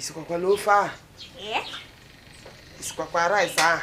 Isikwakwa lofe a? Isikwakwa rice a?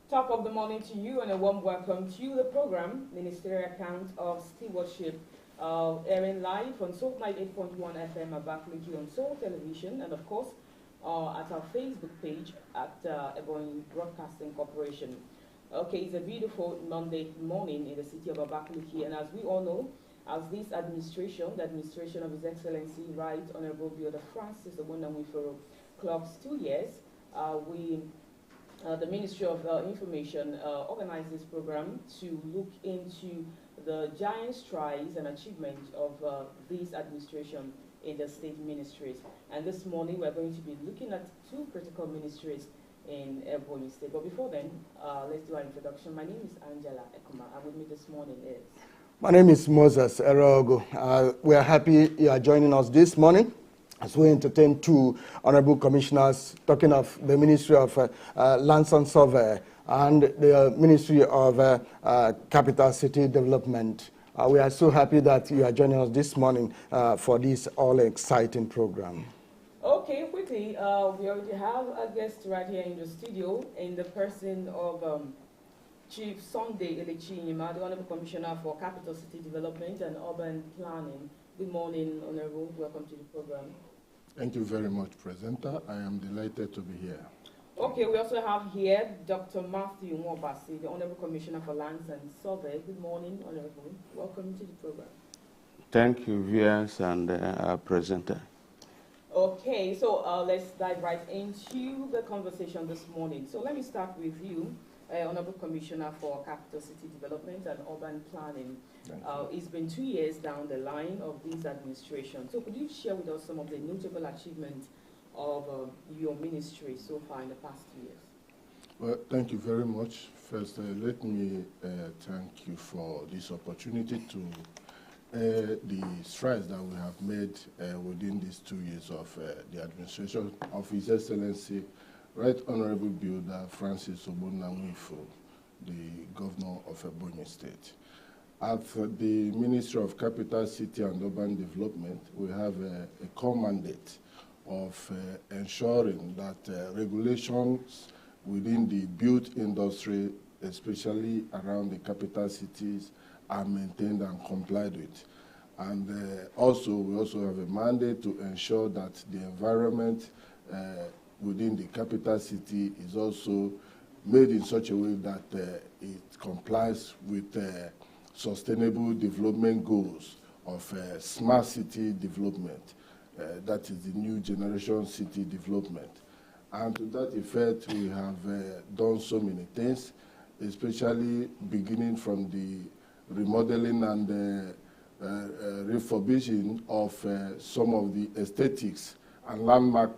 Top of the morning to you and a warm welcome to the program, Ministerial Account of Stewardship, airing live on Soul 98.1 FM Abakaliki on Soul Television, and of course at our Facebook page at Ebonyi Broadcasting Corporation. Okay, it's a beautiful Monday morning in the city of Abakaliki, and as we all know, as this administration, the administration of His Excellency Right Honorable Bioda Francis Ogbonnamiforo clocks 2 years, the Ministry of Information organized this program to look into the giant strides and achievements of this administration in the state ministries. And this morning we're going to be looking at two critical ministries in Ebonyi State. But before then, let's do our introduction. My name is Angela Ekuma, and with me this morning is... My name is Moses Erogo. We are happy you are joining us this morning as we entertain two honorable commissioners talking of the Ministry of Lands and Survey and the Ministry of Capital City Development. We are so happy that you are joining us this morning for this all-exciting program. Okay, quickly, we already have a guest right here in the studio in the person of Chief Sunday Elechinyima, the Honorable Commissioner for Capital City Development and Urban Planning. Good morning, Honorable. Welcome to the program. Thank you very much, Presenter. I am delighted to be here. Okay, we also have here Dr. Matthew Mwabasi, the Honorable Commissioner for Lands and Survey. Good morning, Honorable. Welcome to the program. Thank you, viewers and presenter. Okay, so let's dive right into the conversation this morning. So let me start with you, Honorable Commissioner for Capital City Development and Urban Planning. It's been 2 years down the line of this administration. So could you share with us some of the notable achievements of your ministry so far in the past 2 years? Well, thank you very much. First, let me thank you for this opportunity to the strides that we have made within these 2 years of the administration of His Excellency Right Honorable Bioda Francis Ogbonnamiforo, the Governor of Ebonyi State. At the Ministry of Capital, City and Urban Development, we have a core mandate of ensuring that regulations within the built industry, especially around the capital cities, are maintained and complied with. And we also have a mandate to ensure that the environment within the capital city is also made in such a way that it complies with sustainable development goals of smart city development, that is the new generation city development. And to that effect, we have done so many things, especially beginning from the remodeling and refurbishing of some of the aesthetics and landmark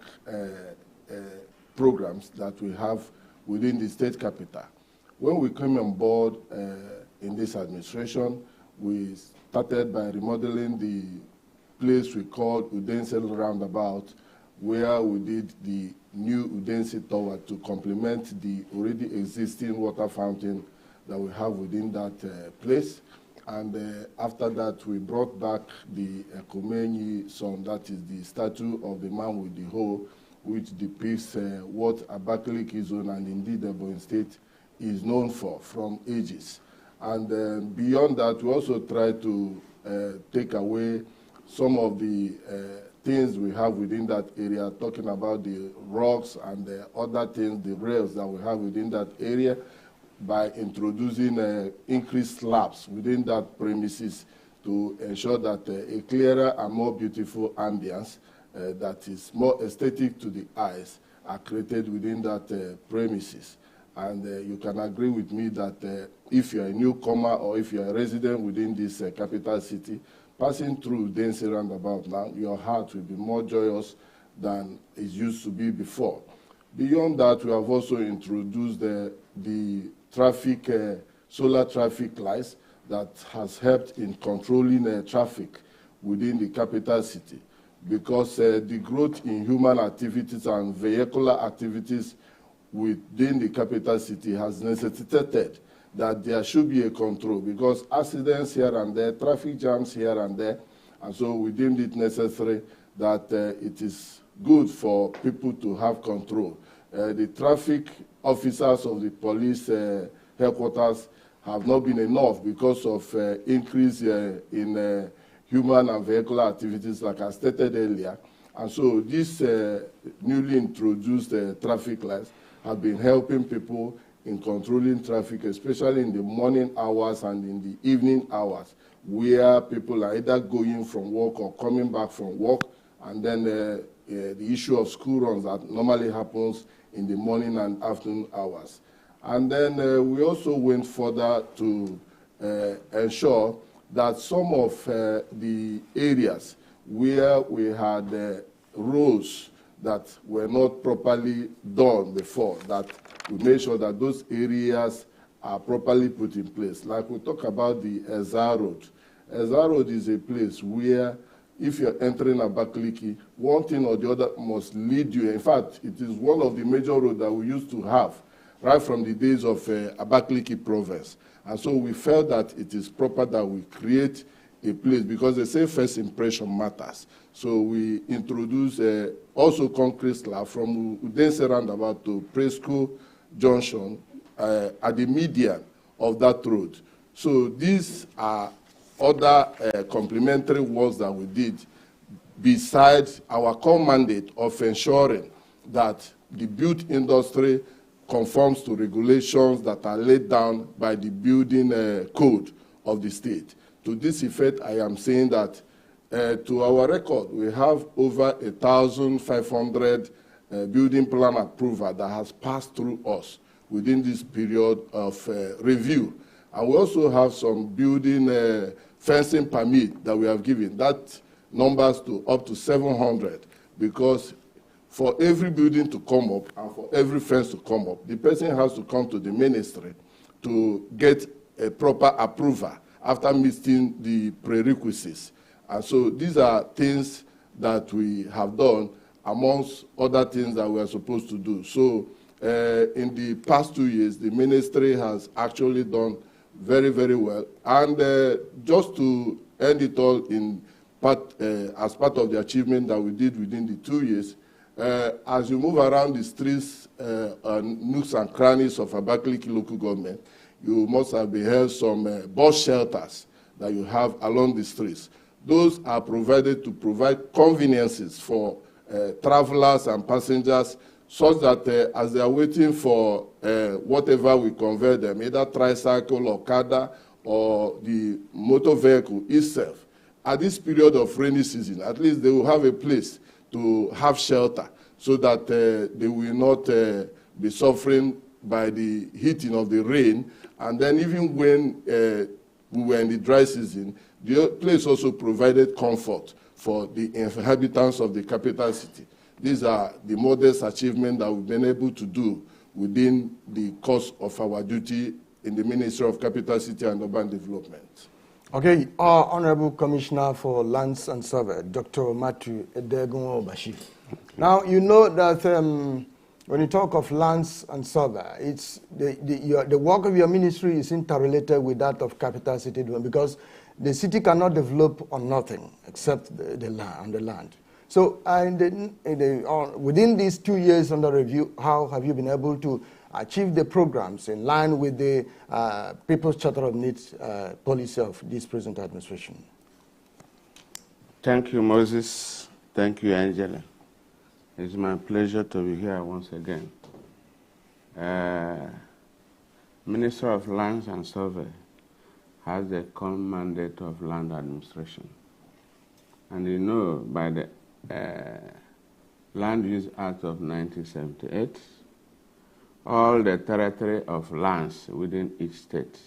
programs that we have within the state capital. When we came on board in this administration, we started by remodeling the place we called Udensel Roundabout, where we did the new Udensi Tower to complement the already existing water fountain that we have within that place. And after that, we brought back the Ebonyi song, that is the statue of the man with the hoe, which depicts what Abakaliki zone and indeed Ebonyi State is known for from ages. And beyond that, we also try to take away some of the things we have within that area, talking about the rocks and the other things, the rails that we have within that area, by introducing increased slabs within that premises to ensure that a clearer and more beautiful ambience that is more aesthetic to the eyes are created within that premises. And you can agree with me that if you're a newcomer or if you're a resident within this capital city, passing through Dense roundabout now, your heart will be more joyous than it used to be before. Beyond that, we have also introduced the traffic, solar traffic lights that has helped in controlling traffic within the capital city, because the growth in human activities and vehicular activities within the capital city has necessitated that there should be a control, because accidents here and there, traffic jams here and there, and so we deemed it necessary that it is good for people to have control. The traffic officers of the police headquarters have not been enough because of increase in human and vehicular activities, like I stated earlier. And so these newly introduced traffic lights have been helping people in controlling traffic, especially in the morning hours and in the evening hours, where people are either going from work or coming back from work, and then the issue of school runs that normally happens in the morning and afternoon hours. And then we also went further to ensure that some of the areas where we had roads that were not properly done before, that we made sure that those areas are properly put in place. Like we talk about the Ezra Road. Ezra Road is a place where if you're entering Abakaliki, one thing or the other must lead you. In fact, it is one of the major roads that we used to have right from the days of Abakaliki province. And so we felt that it is proper that we create a place, because they say first impression matters. So we introduced also concrete slab from Udense roundabout to Preschool Junction at the median of that road. So these are other complementary works that we did besides our core mandate of ensuring that the built industry conforms to regulations that are laid down by the building code of the state. To this effect, I am saying that to our record, we have over 1,500 building plan approval that has passed through us within this period of review. And we also have some building fencing permit that we have given. That numbers to up to 700, because for every building to come up and for every fence to come up, the person has to come to the ministry to get a proper approval after meeting the prerequisites. And so these are things that we have done amongst other things that we are supposed to do. So in the past 2 years, the ministry has actually done very, very well. And just to end it all in part, as part of the achievement that we did within the 2 years, as you move around the streets and nooks and crannies of Abakaliki local government, you must have beheld some bus shelters that you have along the streets. Those are provided to provide conveniences for travelers and passengers, such that as they are waiting for whatever we convert them, either tricycle, Okada, or the motor vehicle itself, at this period of rainy season, at least they will have a place to have shelter, so that they will not be suffering by the heating of the rain. And then even when we were in the dry season, the place also provided comfort for the inhabitants of the capital city. These are the modest achievements that we've been able to do within the course of our duty in the Ministry of Capital City and Urban Development. Okay, our Honorable Commissioner for Lands and Survey, Dr. Matthew Edegun Obashi. Now, you know that when you talk of lands and survey, it's the work of your ministry is interrelated with that of capital city development, because the city cannot develop on nothing except the land. So within these 2 years under review, how have you been able to achieve the programs in line with the People's Charter of Needs policy of this present administration? Thank you, Moses. Thank you, Angela. It's my pleasure to be here once again. Minister of Lands and Survey has the common mandate of land administration. And you know, by the Land Use Act of 1978, all the territory of lands within each state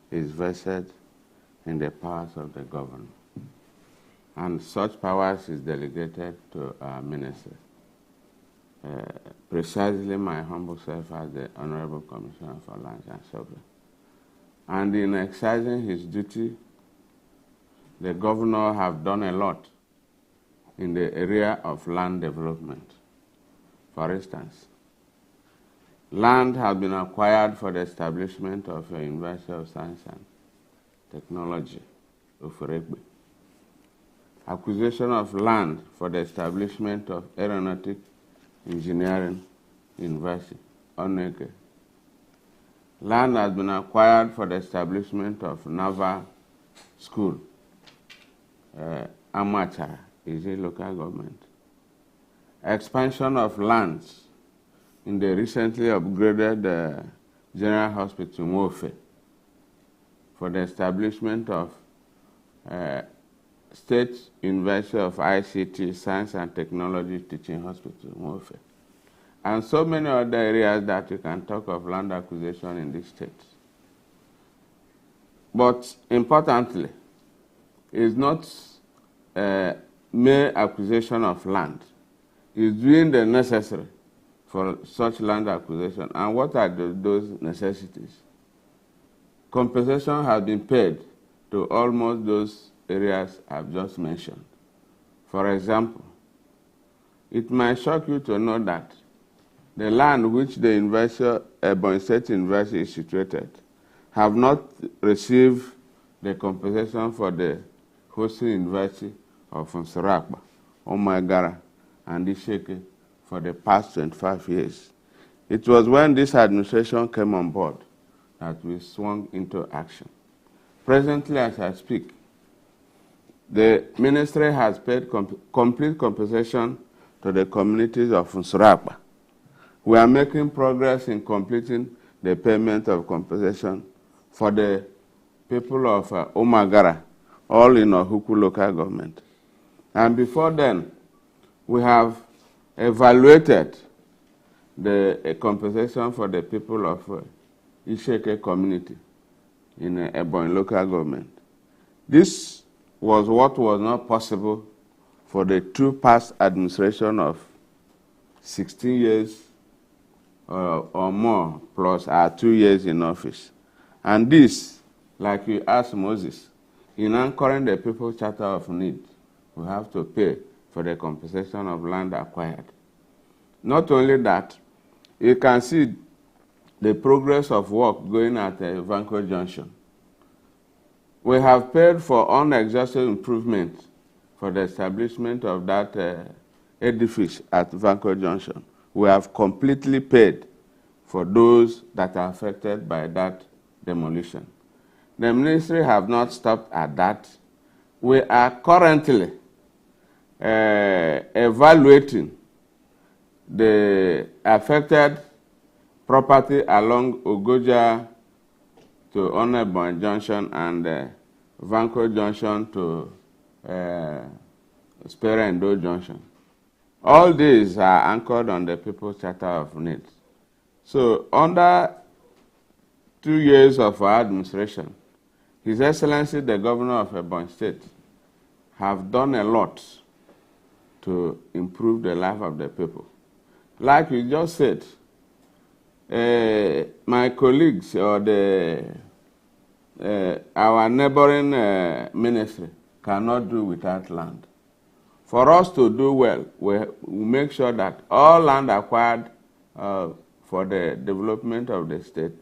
is vested in the powers of the governor. And such powers is delegated to our minister. Precisely my humble self as the Honorable Commissioner for Lands and Survey. And in exercising his duty, the governor have done a lot in the area of land development. For instance, land has been acquired for the establishment of a University of Science and Technology, Oferegbe. Acquisition of land for the establishment of Aeronautic Engineering University, Onege. Land has been acquired for the establishment of Naval School, Amachara, is a local government. Expansion of lands in the recently upgraded General Hospital, Mofe, for the establishment of State University of ICT, Science and Technology Teaching Hospital, Mofe, and so many other areas that you can talk of land acquisition in this state. But importantly, it's not mere acquisition of land. It's doing the necessary for such land acquisition. And what are those necessities? Compensation has been paid to almost those areas I've just mentioned. For example, it might shock you to know that the land which the Ebonyi State University is situated have not received the compensation for the hosting university of Nsirapa, Omagara, and Isheke for the past 25 years. It was when this administration came on board that we swung into action. Presently, as I speak, the ministry has paid complete compensation to the communities of Nsirapa. We are making progress in completing the payment of compensation for the people of Omagara, all in Ohuku local government. And before then, we have evaluated the compensation for the people of Isheke community in Ebonyi local government. This was what was not possible for the two past administration of 16 years or more, plus our 2 years in office. And this, like you asked Moses, in anchoring the People's Charter of Need, we have to pay for the compensation of land acquired. Not only that, you can see the progress of work going at Vanco Junction. We have paid for unexhausted improvement for the establishment of that edifice at Vanco Junction. We have completely paid for those that are affected by that demolition. The ministry have not stopped at that. We are currently evaluating the affected property along Ogoja to Onebon Junction and Vanco Junction to Sperendo Junction. All these are anchored on the People's Charter of Needs. So under 2 years of our administration, His Excellency the Governor of Ebonyi State have done a lot to improve the life of the people. Like you just said, my colleagues or our neighboring ministry cannot do without land. For us to do well, we make sure that all land acquired for the development of the state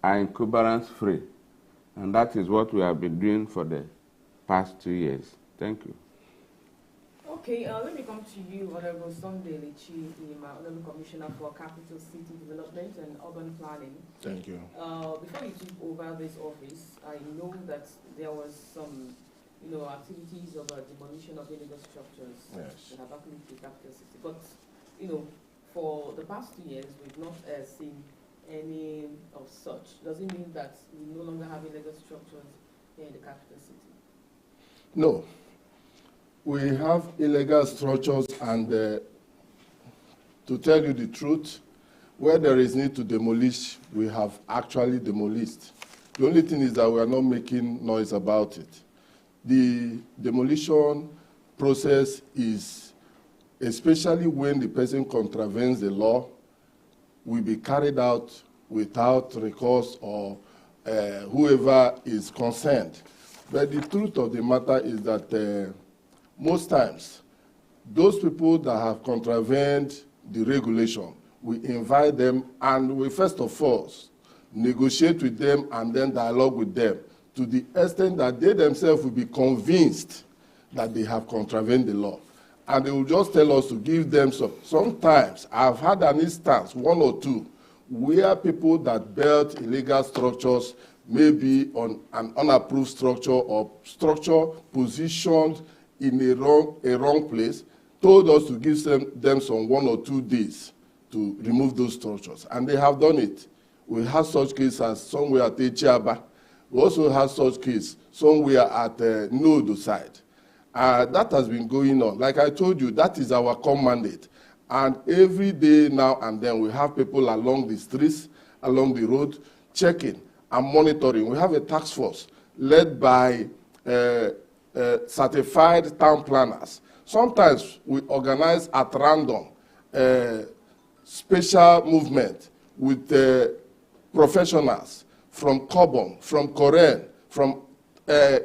are encumbrance free. And that is what we have been doing for the past 2 years. Thank you. Okay, let me come to you, Honorable Sunday Lechi, Honorable Commissioner for Capital City Development and Urban Planning. Thank you. Before you took over this office, I know that there was some, activities of demolition of illegal structures Yes. in the capital city. But, for the past 2 years, we've not seen any of such. Does it mean that we no longer have illegal structures here in the capital city? No. We have illegal structures, and to tell you the truth, where there is need to demolish, we have actually demolished. The only thing is that we are not making noise about it. The demolition process is, especially when the person contravenes the law, will be carried out without recourse or whoever is concerned. But the truth of the matter is that most times, those people that have contravened the regulation, we invite them and we first of all negotiate with them and then dialogue with them to the extent that they themselves will be convinced that they have contravened the law. And they will just tell us to give them some. Sometimes I've had an instance, 1 or 2, where people that built illegal structures, maybe on an unapproved structure or structure positioned in a wrong place, told us to give them some 1 or 2 days to remove those structures. And they have done it. We have such cases as somewhere at Echiaba. We also have such cases somewhere at Nodo side. That has been going on. Like I told you, that is our core mandate. And every day now and then, we have people along the streets, along the road, checking and monitoring. We have a task force led by certified town planners. Sometimes we organize at random special movement with professionals from Cobham, from Korean, from Nigerian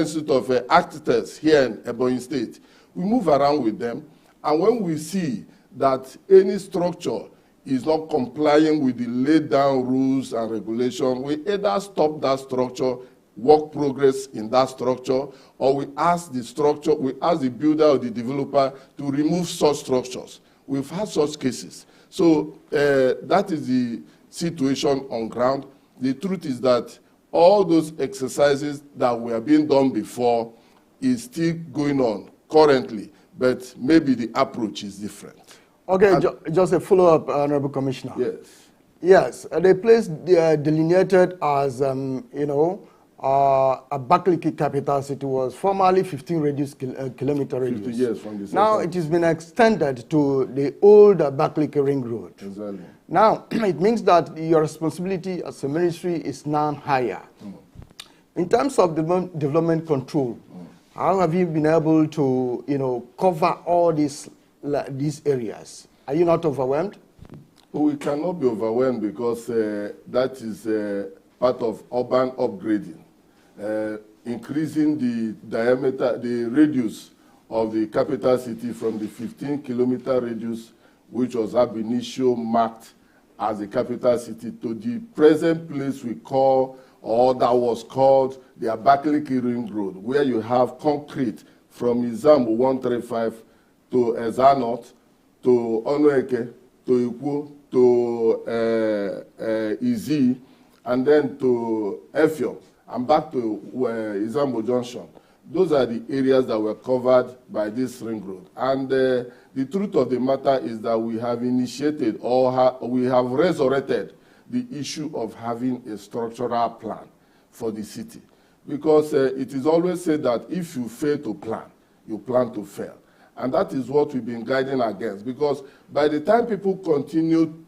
Institute of Architects here in Ebonyi State. We move around with them, and when we see that any structure is not complying with the laid down rules and regulations, we either stop that structure, work progress in that structure, or we ask the builder or the developer to remove such structures. We've had such cases. So that is the situation on ground. The truth is that all those exercises that were being done before is still going on currently, but maybe the approach is different. Okay, just a follow-up, Honorable Commissioner. Yes. Yes, the place delineated as, Abakaliki capital city was formerly 15 kilometer radius. 50 years from the Now it has been extended to the old Abakaliki ring road. Exactly. Now, it means that your responsibility as a ministry is now higher. In terms of development control, how have you been able to, cover all these areas? Are you not overwhelmed? We cannot be overwhelmed because that is part of urban upgrading. Increasing the diameter, the radius of the capital city from the 15-kilometer radius, which was ab initio marked as the capital city, to the present place we call, or that was called, the Abakaliki Ring Road, where you have concrete from Izambu 135 to Ezanot, to Onueke, to Ikwu, to Izi, and then to Efio, and back to Izambu Junction. Those are the areas that were covered by this ring road. And the truth of the matter is that we have initiated or we have resurrected the issue of having a structural plan for the city. Because it is always said that if you fail to plan, you plan to fail. And that is what we've been guiding against. Because by the time people continue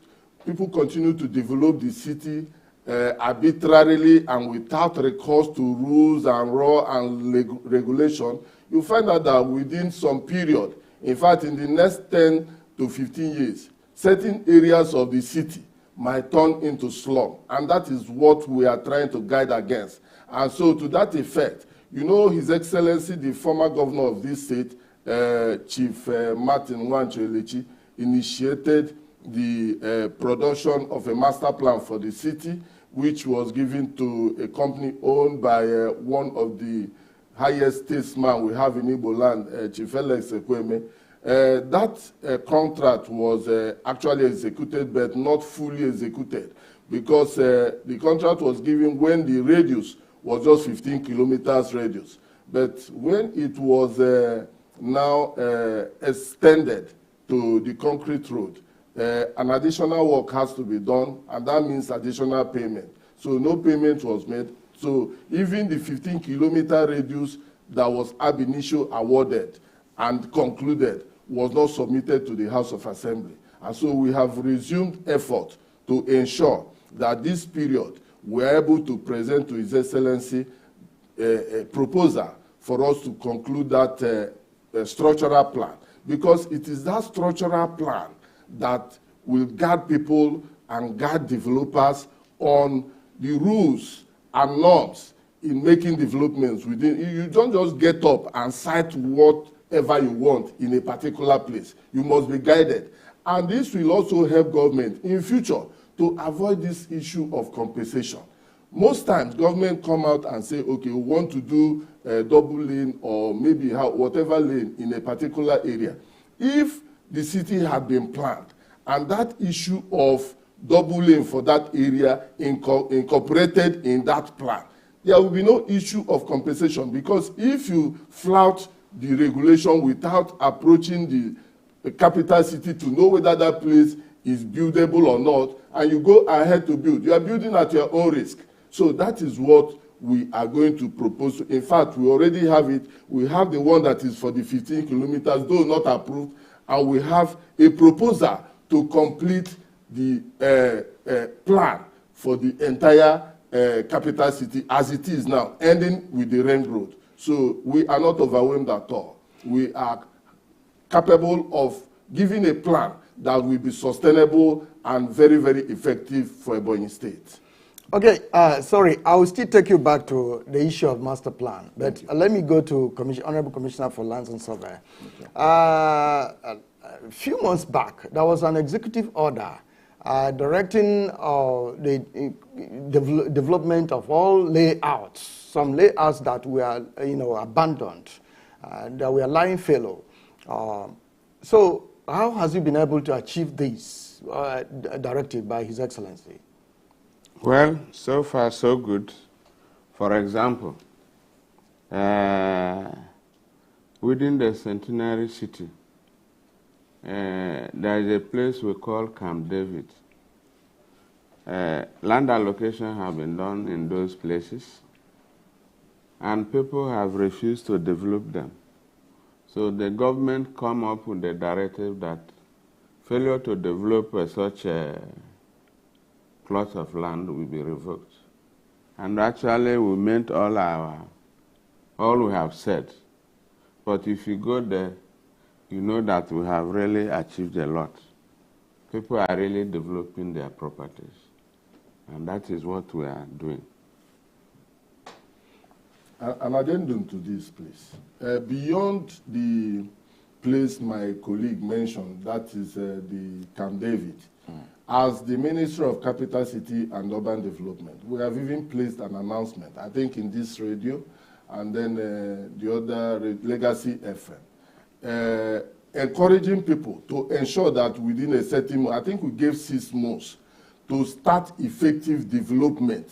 to develop the city arbitrarily and without recourse to rules and law and regulation, you find out that within some period, in fact, in the next 10 to 15 years, certain areas of the city might turn into slum. And that is what we are trying to guide against. And so to that effect, His Excellency, the former governor of this state, Chief Martin Nwancho Elechi, initiated the production of a master plan for the city, which was given to a company owned by one of the highest statesmen we have in Igbo land, Chief Alex Ekweme. That contract was actually executed, but not fully executed, because the contract was given when the radius was just 15 kilometers radius. But when it was now extended to the concrete road, an additional work has to be done, and that means additional payment. So no payment was made. So even the 15-kilometer radius that was ab initio awarded and concluded was not submitted to the House of Assembly. And so we have resumed effort to ensure that this period we are able to present to His Excellency a proposal for us to conclude that structural plan, because it is that structural plan that will guide people and guide developers on the rules and norms in making developments within. You don't just get up and cite whatever you want in a particular place. You must be guided. And this will also help government in future to avoid this issue of compensation. Most times, government come out and say, okay, we want to do a double lane or maybe whatever lane in a particular area. If the city had been planned and that issue of double lane for that area incorporated in that plan, there will be no issue of compensation, because if you flout the regulation without approaching the capital city to know whether that place is buildable or not, and you go ahead to build, you are building at your own risk. So that is what we are going to propose. In fact, we already have it. We have the one that is for the 15 kilometers, though not approved, and we have a proposal to complete the plan for the entire capital city as it is now, ending with the ring road. So we are not overwhelmed at all. We are capable of giving a plan that will be sustainable and very, very effective for Ebonyi State. Okay, sorry, I will still take you back to the issue of master plan, but let me go to Honorable Commissioner for Lands and Survey. Okay. A few months back, there was an executive order directing the development of all layouts, some layouts that were, abandoned, that were lying fallow. So how has he been able to achieve this directive by His Excellency? Well, so far so good. For example, within the Centenary City, there is a place we call Camp David. Land allocation have been done in those places, and people have refused to develop them. So the government come up with a directive that failure to develop such a plot of land will be revoked. And actually we meant all we have said. But if you go there, you know that we have really achieved a lot. People are really developing their properties. And that is what we are doing. An addendum to this, please. Beyond the place my colleague mentioned, that is the Camp David, as the Ministry of Capital City and Urban Development, we have even placed an announcement, I think in this radio, and then the other Legacy FM, encouraging people to ensure that within a certain, I think we gave 6 months, to start effective development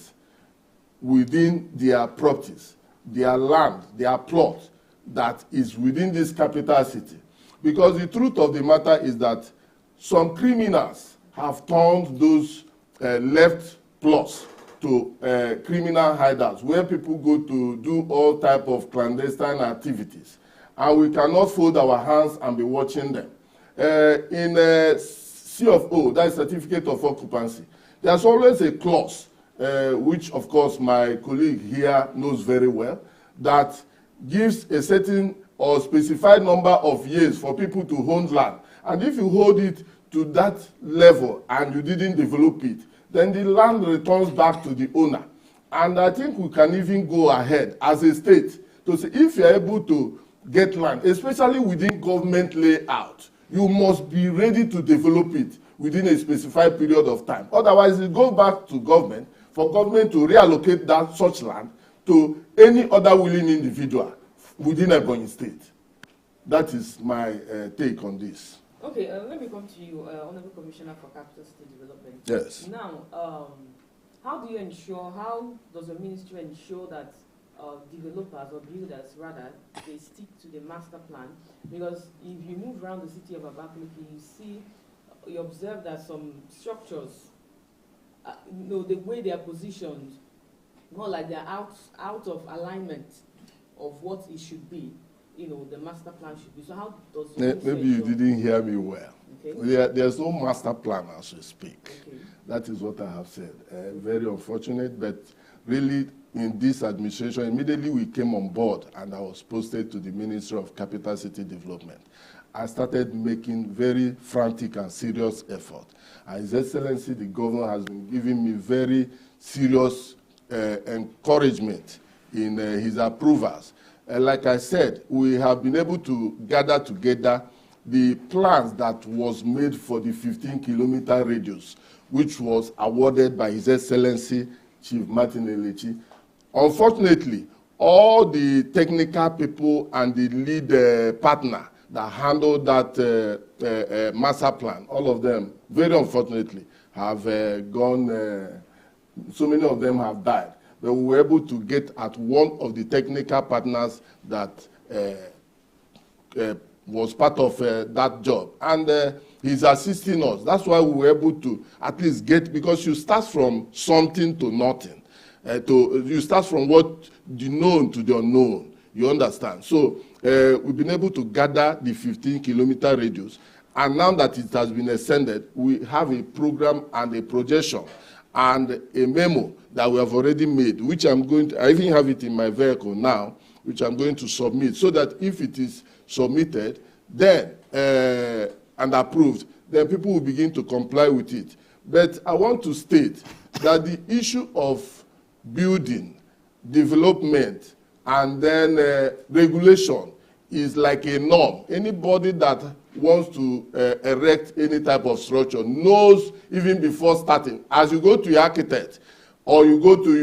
within their properties, their land, their plot that is within this capital city. Because the truth of the matter is that some criminals have turned those left plots to criminal hideouts where people go to do all type of clandestine activities. And we cannot fold our hands and be watching them. In CFO, that is Certificate of Occupancy, there's always a clause, which of course my colleague here knows very well, that gives a certain or specified number of years for people to own land. And if you hold it to that level and you didn't develop it, then the land returns back to the owner. And I think we can even go ahead as a state to say if you're able to get land, especially within government layout, you must be ready to develop it within a specified period of time. Otherwise, it goes back to government for government to reallocate that such land to any other willing individual within Ebonyi State. That is my take on this. Okay, let me come to you, Honorable Commissioner for Capital State Development. Yes. Now, how does the ministry ensure that developers or builders, rather, they stick to the master plan? Because if you move around the city of Abakaliki, you observe that some structures, the way they are positioned, more like they're out of alignment of what it should be. The master plan should be. So how does maybe you didn't hear me well. Okay. There's no master plan as we speak. Okay. That is what I have said. Very unfortunate, but really in this administration, immediately we came on board and I was posted to the Ministry of Capital City Development. I started making very frantic and serious effort. His Excellency, the Governor, has been giving me very serious encouragement in his approvals. Like I said, we have been able to gather together the plans that was made for the 15-kilometer radius, which was awarded by His Excellency Chief Martin Elechi. Unfortunately, all the technical people and the lead partner that handled that master plan, all of them, very unfortunately, have gone, so many of them have died. But we were able to get at one of the technical partners that was part of that job. And he's assisting us. That's why we were able to at least get, because you start from something to nothing. You start from what the known to the unknown. You understand? So we've been able to gather the 15-kilometer radius. And now that it has been extended, we have a program and a projection and a memo that we have already made, which I even have it in my vehicle now, which I'm going to submit, so that if it is submitted, then and approved, then people will begin to comply with it. But I want to state that the issue of building, development, and then regulation is like a norm. Anybody that wants to erect any type of structure knows even before starting. As you go to your architect or you go to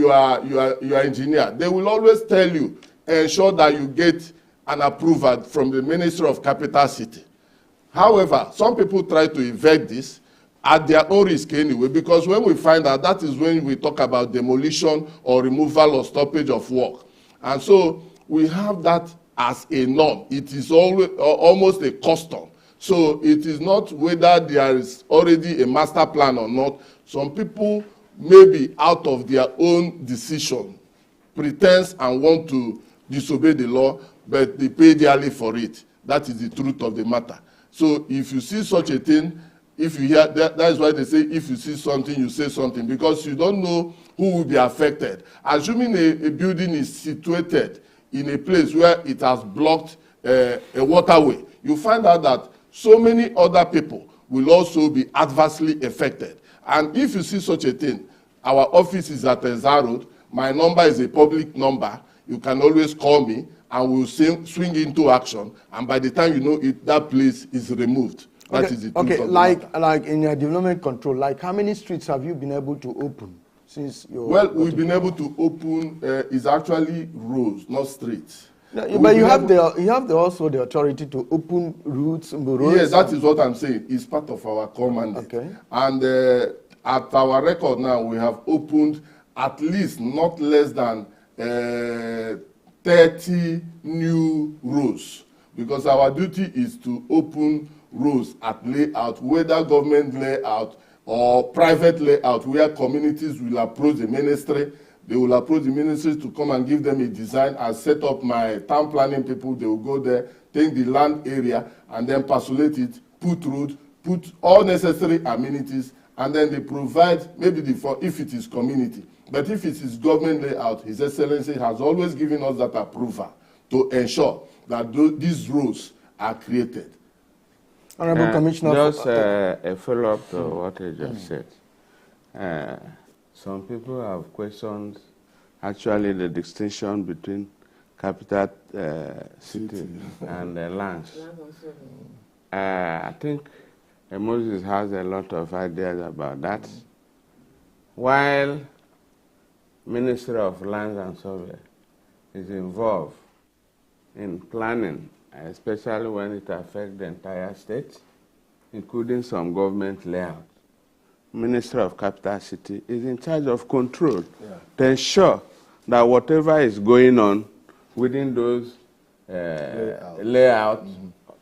your engineer, they will always tell you, ensure that you get an approval from the Ministry of Capital City. However, some people try to evade this at their own risk anyway, because when we find out, that is when we talk about demolition or removal or stoppage of work. And so we have that as a norm. It is always, almost a custom. So it is not whether there is already a master plan or not. Some people may be out of their own decision, pretense, and want to disobey the law, but they pay dearly for it. That is the truth of the matter. So if you see such a thing, if you hear that is why they say if you see something, you say something, because you don't know who will be affected. Assuming a building is situated in a place where it has blocked a waterway, you find out that so many other people will also be adversely affected. And if you see such a thing, our office is at Ezra Road. My number is a public number. You can always call me and we'll swing into action. And by the time you know it, that place is removed. That is the truth of the matter. Like in your development control, like how many streets have you been able to open since your... Well, we've been able to open, is actually roads, not streets. No, but you have also the authority to open routes. Yes, that is what I'm saying. It's part of our core mandate. Okay. And at our record now, we have opened at least not less than 30 new roads, because our duty is to open roads at layout, whether government layout or private layout, where communities will approach the ministry. They will approach the ministry to come and give them a design. I set up my town planning people. They will go there, take the land area, and then parcelate it, put road, put all necessary amenities, and then they provide maybe if it is community. But if it is government layout, His Excellency has always given us that approval to ensure that these roads are created. Honorable Commissioner. Just a follow-up to what you just said. Some people have questioned actually the distinction between capital city and lands. I think Moses has a lot of ideas about that. While Ministry of Lands and Survey is involved in planning, especially when it affects the entire state, including some government layout, Ministry of Capital City is in charge of control to ensure that whatever is going on within those layouts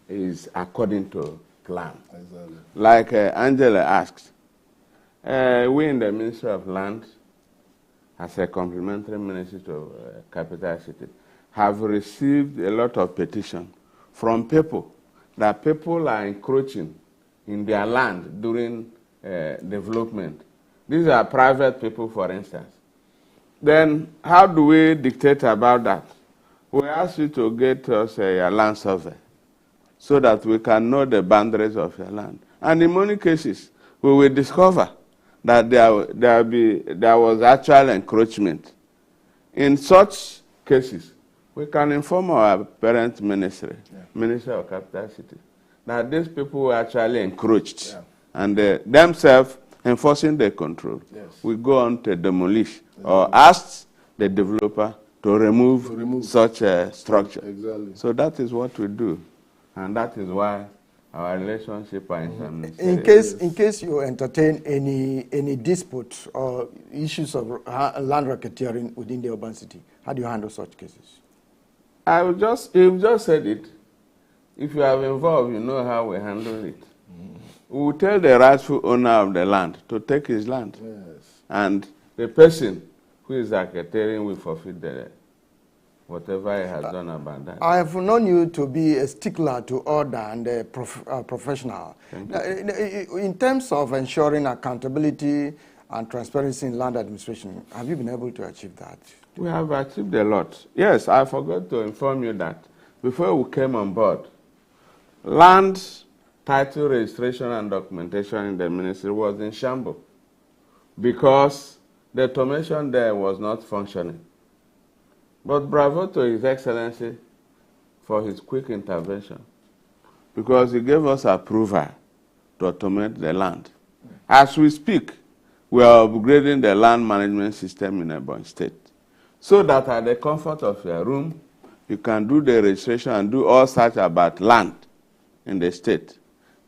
is according to plan. Exactly. Like Angela asked, we in the Ministry of Land, as a complementary ministry to Capital City, have received a lot of petitions from people that people are encroaching in their land during development. These are private people, for instance. Then how do we dictate about that? We ask you to get us a land survey so that we can know the boundaries of your land. And in many cases, we will discover that there was actual encroachment. In such cases, we can inform our parent ministry, Ministry of Capital City, that these people were actually encroached, and themselves enforcing the control. We go on to demolish or ask the developer to remove such a structure. Exactly. So that is what we do, and that is why our relationship is in case you entertain any dispute or issues of land racketeering within the urban city, how do you handle such cases? You've just said it. If you are involved, you know how we handle it. We will tell the rightful owner of the land to take his land. Yes. And the person who is racketeering will forfeit whatever he has done about that. I have known you to be a stickler to order and a professional. In terms of ensuring accountability and transparency in land administration, have you been able to achieve that? We have achieved a lot. Yes, I forgot to inform you that before we came on board, land title registration and documentation in the ministry was in shambles because the automation there was not functioning. But bravo to His Excellency for his quick intervention, because he gave us approval to automate the land. As we speak, we are upgrading the land management system in Ebonyi State, so that at the comfort of your room, you can do the registration and do all such about land in the state.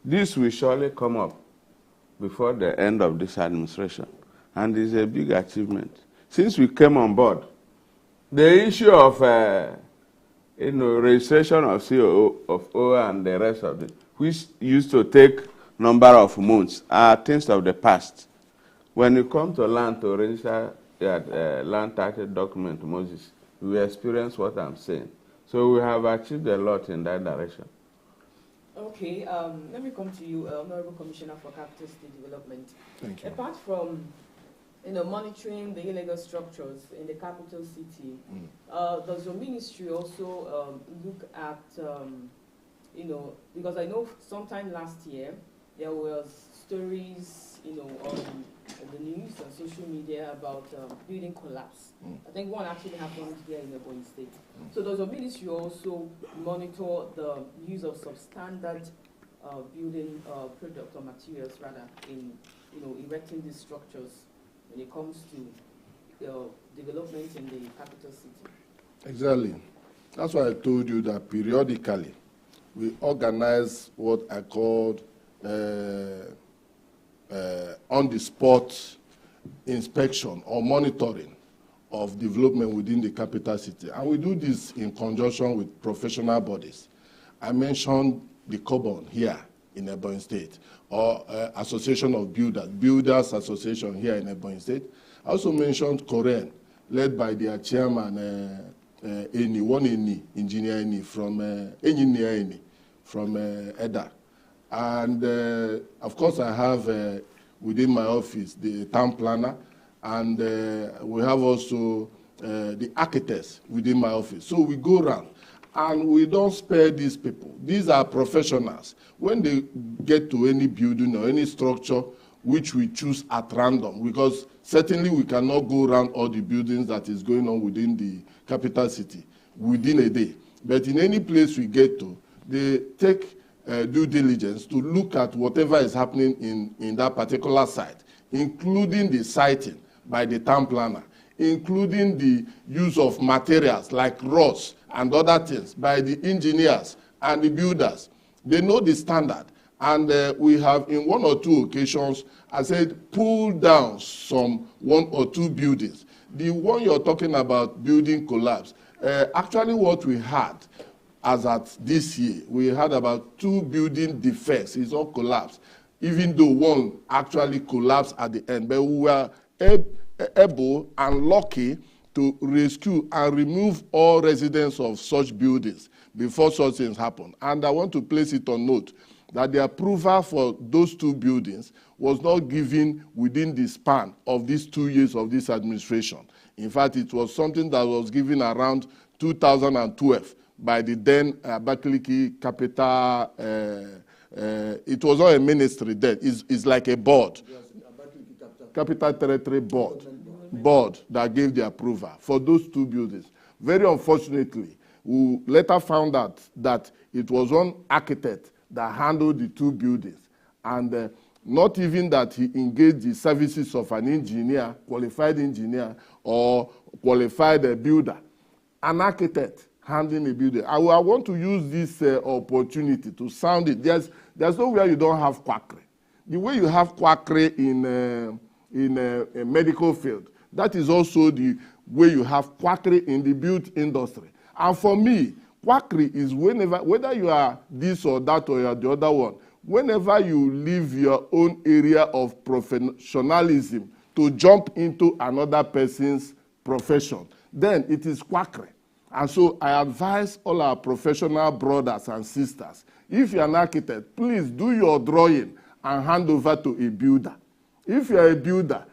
This will surely come up before the end of this administration, and it's a big achievement. Since we came on board, the issue of registration of COO, of O, and the rest of it, which used to take number of months, are things of the past. When you come to land to register land title document, Moses, you will experience what I'm saying. So we have achieved a lot in that direction. Okay, let me come to you, Honorable Commissioner for Capital City Development. Thank you. Apart from monitoring the illegal structures in the capital city, does your ministry also look at, because I know sometime last year there was stories, on the news and social media about building collapse. I think one actually happened here in Ebonyi State. So does your ministry also monitor the use of substandard building product or materials rather in, erecting these structures when it comes to development in the capital city? Exactly. That's why I told you that periodically we organize what I called on-the-spot inspection or monitoring of development within the capital city. And we do this in conjunction with professional bodies. I mentioned the COBON here in Ebonyi State, or Association of Builders Association here in Ebonyi State. I also mentioned Korean, led by their chairman, Engineer Eni from Eda. And of course, I have within my office the town planner, and we have also the architects within my office. So we go around, and we don't spare these people. These are professionals. When they get to any building or any structure which we choose at random, because certainly we cannot go around all the buildings that is going on within the capital city within a day. But in any place we get to, they take due diligence to look at whatever is happening in that particular site, including the siting by the town planner, including the use of materials like rods and other things by the engineers and the builders. They know the standard. And we have, in one or two occasions, I said, pull down some 1 or 2 buildings. The one you're talking about, building collapse, actually what we had as at this year, we had about 2 building defects. It's all collapsed, even though one actually collapsed at the end. But we were able and lucky to rescue and remove all residents of such buildings before such things happen. And I want to place it on note that the approval for those 2 buildings was not given within the span of these 2 years of this administration. In fact, it was something that was given around 2012 by the then Abakaliki Capital. It was not a ministry then. It's like a board. Yes, Capital Territory Board that gave the approval for those 2 buildings. Very unfortunately, we later found out that it was one architect that handled the 2 buildings, and not even that he engaged the services of an engineer, qualified engineer, or qualified builder. An architect handling a building. I want to use this opportunity to sound it. There's nowhere you don't have quackery. The way you have quackery in a medical field, that is also the way you have quackery in the built industry. And for me, quackery is whether you are this or that or you are the other one, whenever you leave your own area of professionalism to jump into another person's profession, then it is quackery. And so I advise all our professional brothers and sisters, if you're an architect, please do your drawing and hand over to a builder. If you're a builder,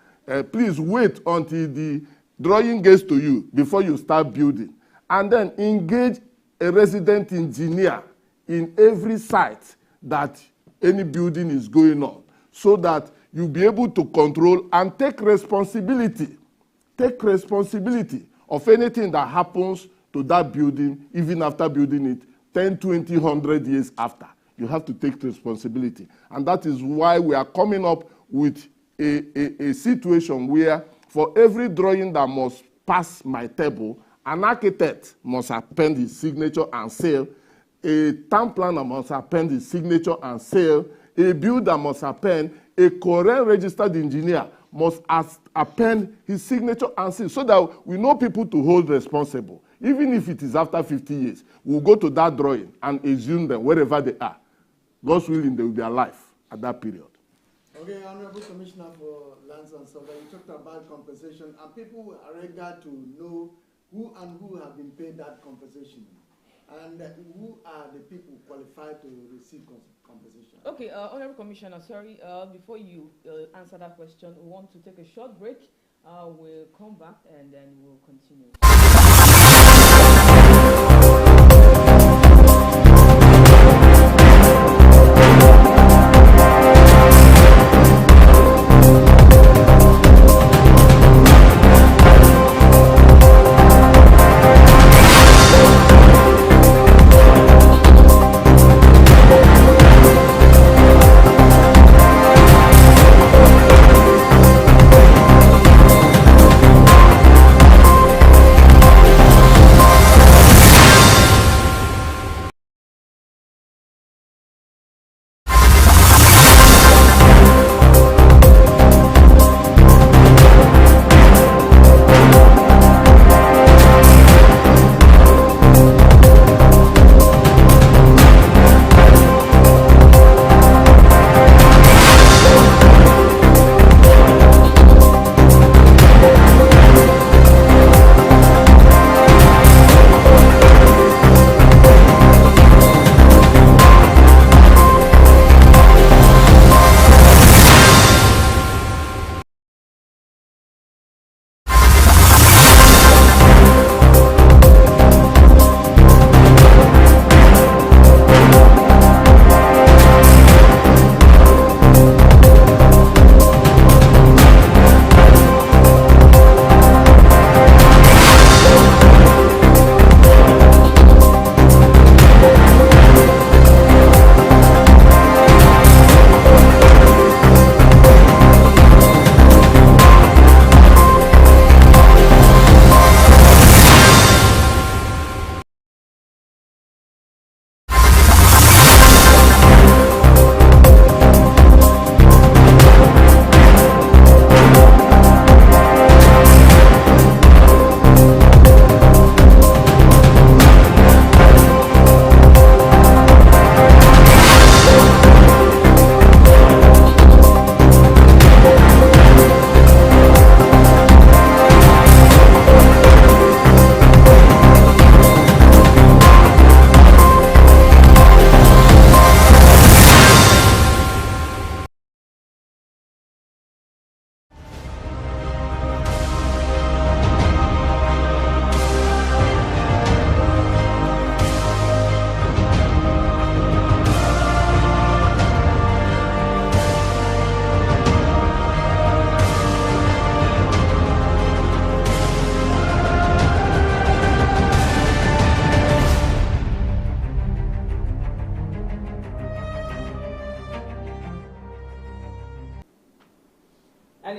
please wait until the drawing gets to you before you start building. And then engage a resident engineer in every site that any building is going on, so that you'll be able to control and take responsibility. Take responsibility of anything that happens to that building, even after building it 10, 20, 100 years after. You have to take responsibility. And that is why we are coming up with a situation where for every drawing that must pass my table, an architect must append his signature and seal. A town planner must append his signature and seal. A builder must append. A current registered engineer must append his signature and seal, so that we know people to hold responsible. Even if it is after 50 years, we'll go to that drawing and assume them wherever they are. God's willing, they will be alive at that period. Okay, Honorable Commissioner for Lands and Survey, you talked about compensation, and people are eager to know who have been paid that compensation, and who are the people qualified to receive compensation. Okay, Honorable Commissioner, sorry, before you answer that question, we want to take a short break. We'll come back and then we'll continue.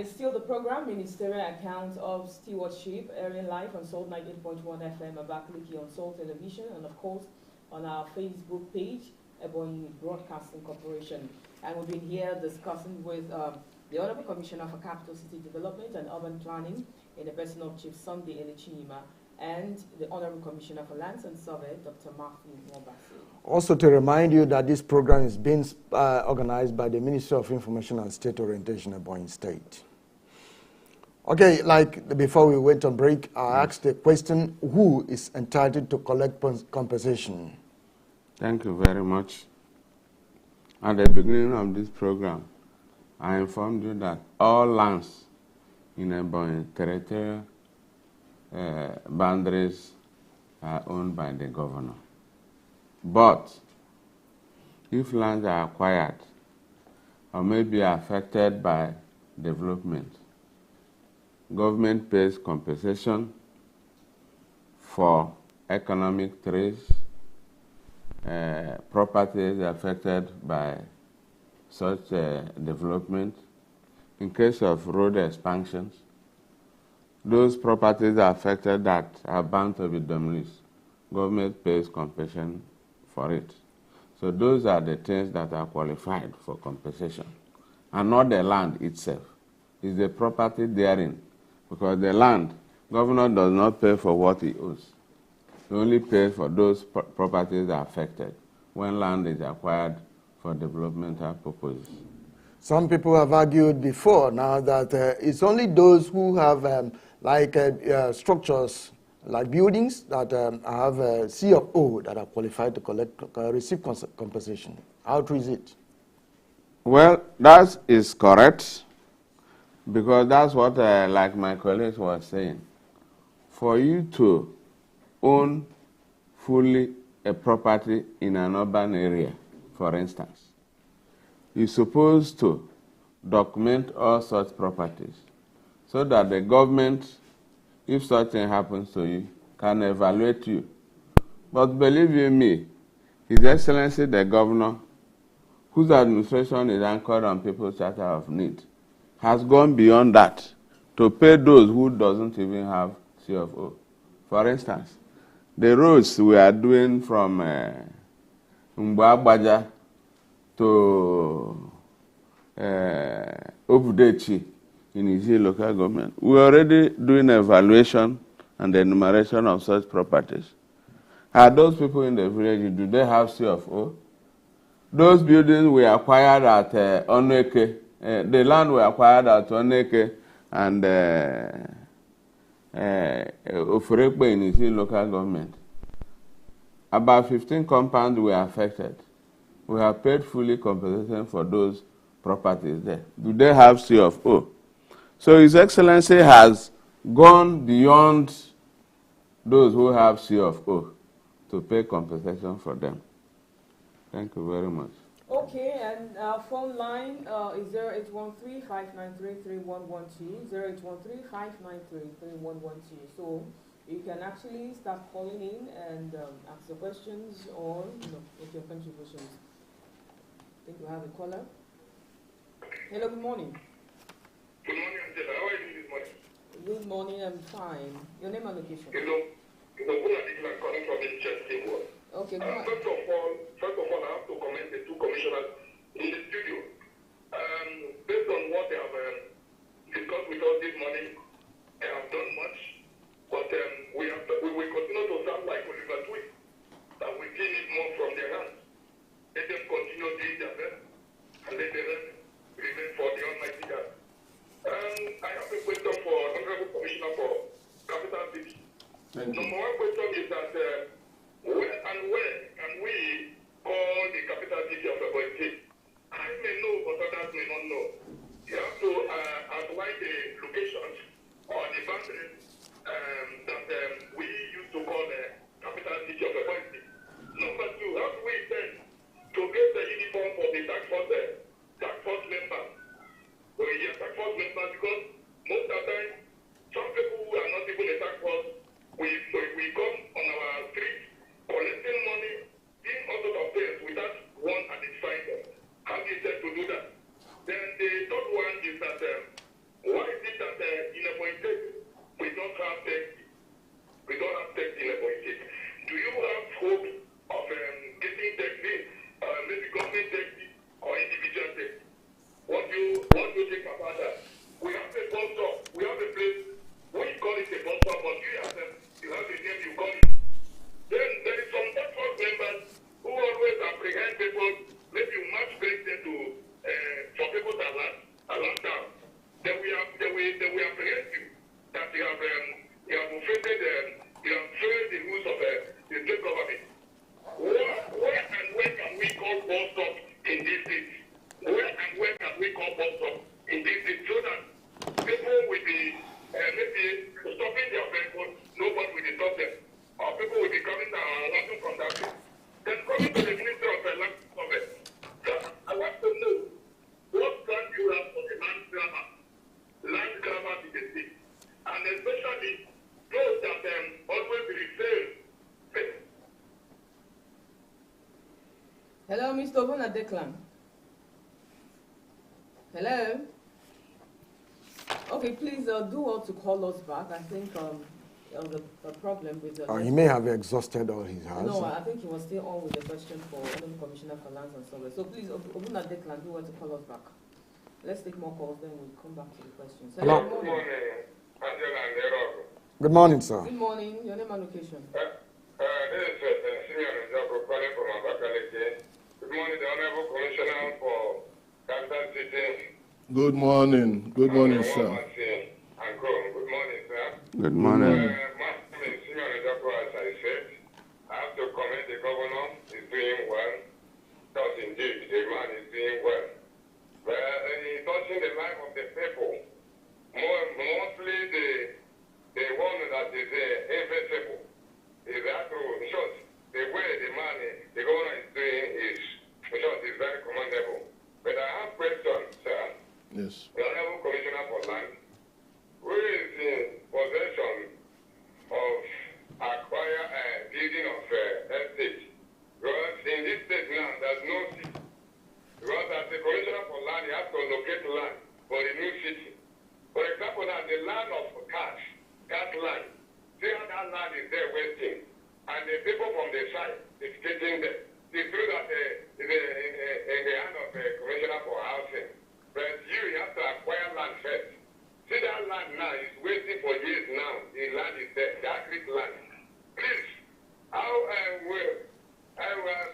it's still the program, Ministerial Account of Stewardship, airing live on Salt 98.1 FM, Abakaliki on Salt Television, and of course on our Facebook page, Ebonyi Broadcasting Corporation. And we've been here discussing with the Honorable Commissioner for Capital City Development and Urban Planning in the person of Chief Sunday Elichinyima and the Honorable Commissioner for Lands and Survey, Dr. Matthew Mwabasi. Also to remind you that this program is being organized by the Ministry of Information and State Orientation, Ebonyi State. Okay, like before we went on break, I asked the question, who is entitled to collect compensation? Thank you very much. At the beginning of this program, I informed you that all lands in Ebonyi territorial boundaries are owned by the governor. But if lands are acquired or may be affected by development, government pays compensation for economic threats, properties affected by such development. In case of road expansions, those properties affected that are bound to be demolished, government pays compensation for it. So those are the things that are qualified for compensation, and not the land itself. It's the property therein, because the land, governor does not pay for what he owes. He only pays for those properties that are affected when land is acquired for developmental purposes. Some people have argued before now that it's only those who have structures like buildings that have a C of O that are qualified to receive compensation. How true is it? Well, that is correct, because that's what, like my colleagues were saying, for you to own fully a property in an urban area, for instance, you're supposed to document all such properties so that the government, if such thing happens to you, can evaluate you. But believe you me, His Excellency the Governor, whose administration is anchored on People's Charter of Need, has gone beyond that to pay those who doesn't even have CFO. For instance, the roads we are doing from Mbagbaja to Obudechi in Izi local government, we are already doing evaluation and enumeration of such properties. Are those people in the village, do they have CFO? Those buildings we acquired at Oneke, the land we acquired at Oneke and Ofurekpe in Izi local government, about 15 compounds were affected. We have paid fully compensation for those properties there. Do they have CFO? So His Excellency has gone beyond those who have CFO to pay compensation for them. Thank you very much. Okay, and our phone line is 0813-593-3112, 0813-593-3112. So you can actually start calling in and ask your questions or make your contributions. I think we have a caller. Hello, good morning. Good morning, Angela. How are you doing this morning? Good morning, I'm fine. Your name and location? It's I'm calling from the church table. Okay, go ahead. First of all, I have to commend the two commissioners in the studio. Based on what they have discussed with us this morning, they have done much, but we will continue to sound like Oliver Twist, that we still need more from their hands. Let them continue doing their best, and let the rest remain for the Almighty God. I have a question for Honorable Commissioner for Capital City. Number one question is that where can we call the capital city of Ebonyi State? I may know, but others may not know. You have to outline the locations or the boundaries that we used to call the capital city of Ebonyi State. Number two, how do we intend to get the uniform for the task force members? Task force members, because most of the time, some people who are not even a task force, we come on our street collecting money, doing all sorts of things without one identifying them. How do you intend to do that? Then the third one is that why Mr. Obuna Declan. Hello? Okay, please do all to call us back. I think there was a problem with the... He may have exhausted all his has. No, I think he was still on with the question for the Commissioner for Lands and Survey. So please, Obuna Declan, do all to call us back. Let's take more calls, then we'll come back to the questions. Hello. Good morning. Good morning, sir. Good morning. Your name and location. This is Simeon Jacob calling from Abakaliki. Good morning, the Honorable Commissioner for Capital City. Good morning. Good morning, sir. Good morning, sir. Good morning. My name is Simeon Jacob, as I said. I have to commend the governor. He's doing well. Because indeed, the man is doing well. He's touching the life of the people. Mostly the one that is invisible. Is that to short the way the governor is doing is short is very commendable. But I have questions, sir. Yes. The Honorable Commissioner for Land, who is in possession of building of estate. Because in this state now, there's no city. Because as the Commissioner for Land, you have to locate land for the new city. For example, now the land of cash land, see how that land is there waiting. And the people from the side is getting there. It's true that in the hand of the Commissioner for Housing. But you have to acquire land first. See that land now is waiting for years now. The land is there, the agric land. Please, I will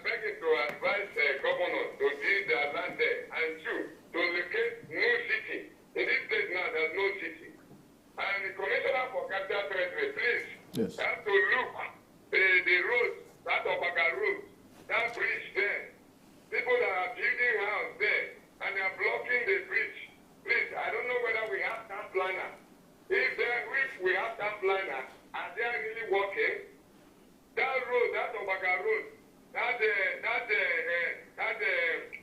beg you to advise the governor to build the land there and to locate new city. In this state now, there's no city. And the Commissioner for Capital Territory, please, Yes. have to look the road, that Obaga road, that bridge there. People that are building house there and they are blocking the bridge. Please, I don't know whether we have town planner. If we have town planner, are they really working? That road, that Obaga road, that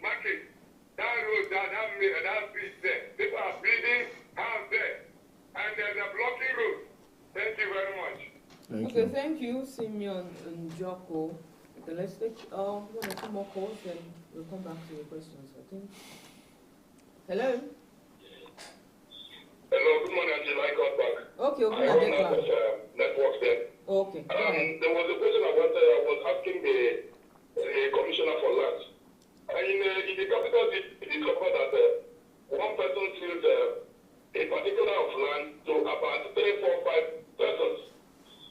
market, that road, that bridge there. People are building house there, and there's a blocking road. Thank you very much. Okay, thank you, Simeon and Joko. Okay, let's take one or two more calls, then we'll come back to your questions, I think. Hello? Hello, good morning, Angela. I got back. Okay, I don't have this network there. Okay, go ahead. There was a question I was asking the Commissioner for Lands. In the capital, it discovered that one person sells a particular of land to about 3, 4, 5 persons.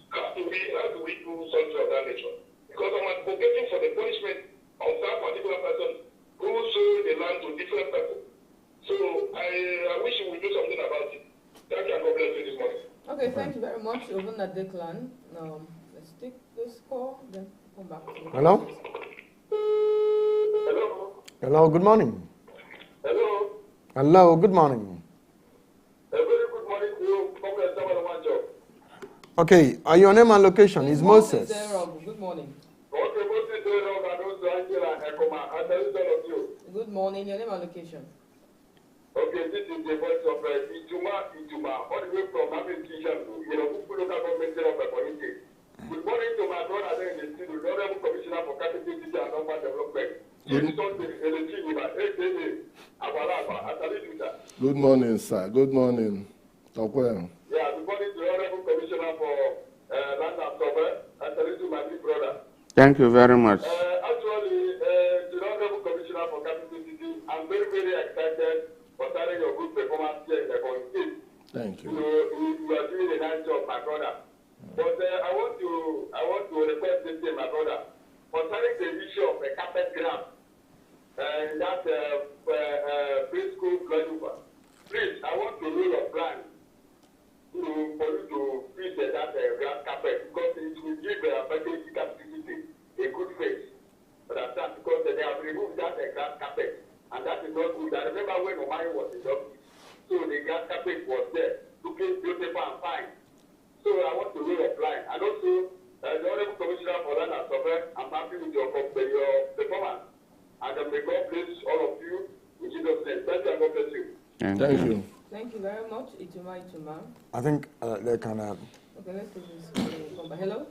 How do we do something of that nature? Because I'm advocating for the punishment of that particular person who sold the land to different people. So I wish you would do something about it. Thank you and God bless you this morning. Okay, thank you very much, Obuna Declan. Let's take this call, then come back to you. Hello? Hello? Hello, good morning. Hello? Hello, good morning. A very good morning to you. Comrade Samuel Wanjo. Okay, your name and location is Moses. Good morning. Okay, Moses Zerog and also Angela and Ekoma. I tell you all of you. Good morning, your name and location. Okay, this is the voice of Ijuma, all the way from Amin Kishan, Kuku local government of Ebonyi. Good morning to my brother there in the studio, the Honorable Commissioner for Capital City and Urban Development. Good morning, sir. Good morning. Talk well. Yeah, good morning to the Honorable Commissioner for Land and Survey, and to my big brother. Thank you very much. Actually, to the Honorable Commissioner for Capital City, I'm very, very excited for starting your good performance here in Ebonyi State. Thank you. You are doing a nice job, my brother. But I want to request this thing, my brother, concerning the issue of the carpet ground and that preschool flyover. Please, I want to rule a plan for you to fix that grass carpet because it will give Ebonyi capacity a good face. Understand? Because they have removed that grass carpet, and that is not good. I remember when Omari was in office, so the grass carpet was there, looking beautiful and fine. So I want to rule a plan. And also, the Honorable Commissioner for Land and Survey, I'm happy with your performance. And may God bless all of you in Jesus' name. Thank you and God bless you. Thank you. Thank you very much, Ituma. I think they can... Okay, let's take this. Hello?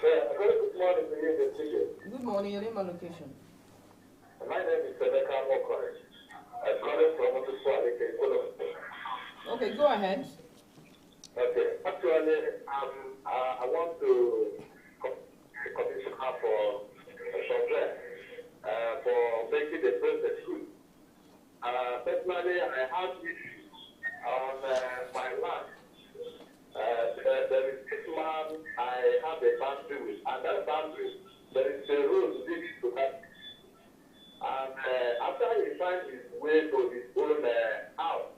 Very good morning to you in the studio. Good morning, your name and location. My name is Emeka Mokore. I'm calling from Otufualike. Okay, go ahead. Okay, actually, I want to commission her for some for making the process good. Personally, I have issues on my land. There is this man I have a boundary with, and that boundary, there is a road leading to that. And after he found his way to his own house,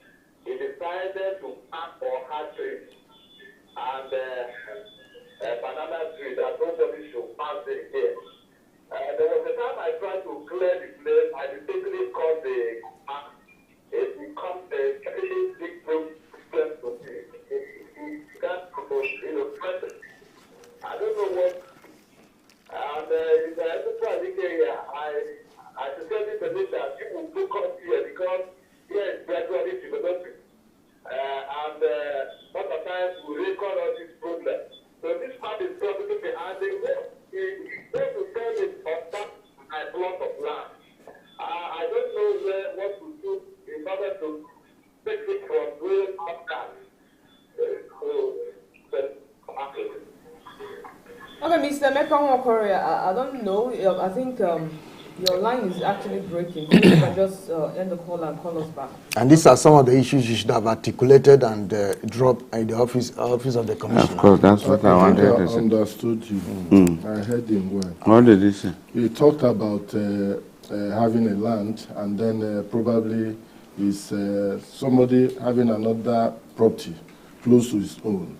he decided to plant for her trees and banana tree that nobody should pass it again. There was a time I tried to clear the place. I mistakenly called the command. It becomes a very big problem to me. It can't propose, present. I don't know what. And in the Ebonyi area, I sincerely believe that people will come here because here is gradually developing. And most of the time we recall all these problems. So this man is probably behind the wall. He's going to tell me on that my plot of land. I don't know what to do in order to take it from where I'm at. Okay, Mr. Emeka Korea, I don't know. I think your line is actually breaking. You can just end the call and call us back. And these are some of the issues you should have articulated and dropped in the office of the commissioner. Of course, that's what I wanted to say. I understood you. I heard him well. What did he say? He talked about having a land, and then probably is somebody having another property close to his own.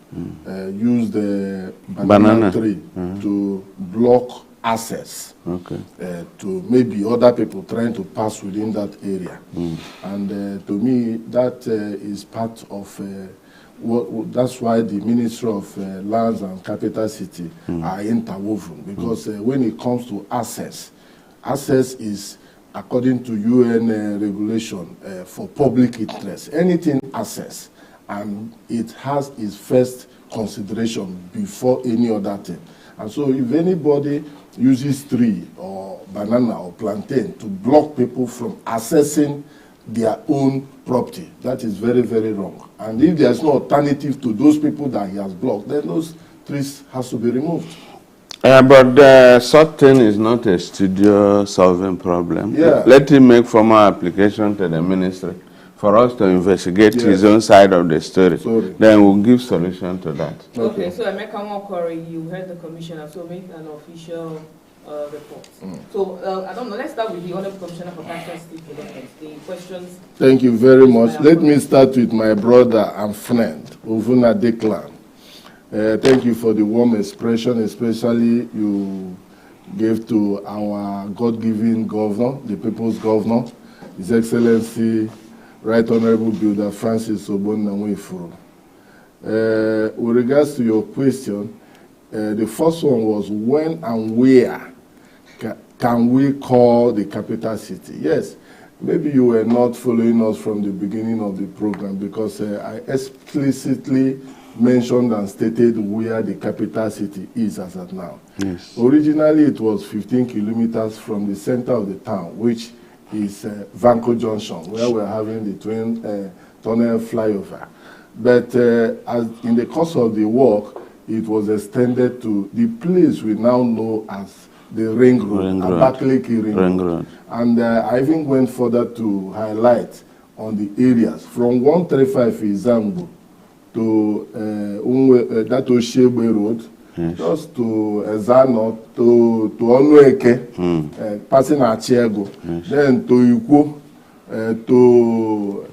Use the banana tree to block access to maybe other people trying to pass within that area. And to me, that is part of that's why the Ministry of Lands and Capital City are interwoven, because when it comes to access is according to UN regulation for public interest. Anything access, and it has its first consideration before any other thing. And so if anybody uses tree or banana or plantain to block people from accessing their own property, that is very, very wrong. And if there's no alternative to those people that he has blocked, then those trees has to be removed. But such thing is not a studio solving problem. Yeah. Let him make formal application to the ministry for us to investigate his own side of the story. Then we'll give solution to that. Okay, so Emeka Mokori, you heard the commissioner, so make an official report. So I don't know, let's start with the Honorable Commissioner for Tax and State Development. The questions. Thank you very much. Let me start with my brother and friend, Ovuna Deklan. Thank you for the warm expression, especially you gave to our God-given governor, the people's governor, His Excellency, Right Honorable Builder Francis Obonnanwefuru. With regards to your question, the first one was when and where can we call the capital city? Yes, maybe you were not following us from the beginning of the program, because I explicitly mentioned and stated where the capital city is as of now. Yes. Originally, it was 15 kilometers from the center of the town, which is Vanco Junction, where we're having the twin tunnel flyover. But as in the course of the work, it was extended to the place we now know as the Ring Road, Abakaliki Ring Road. And I even went further to highlight on the areas from 135 Izangu to that Oshegbe Road, just to Ezano, to Onueke, passing Achiego, then to Ikwo, to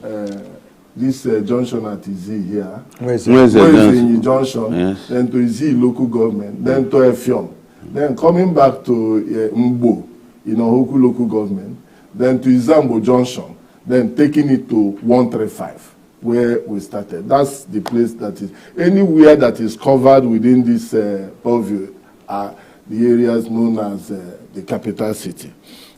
this junction at Izi here, Where's Junction, then to Izi local government, then to Effiong, then coming back to Mbo, Hoku local government, then to Izambo Junction, then taking it to 135. Where we started. That's the place that is. Anywhere that is covered within this purview are the areas known as the capital city.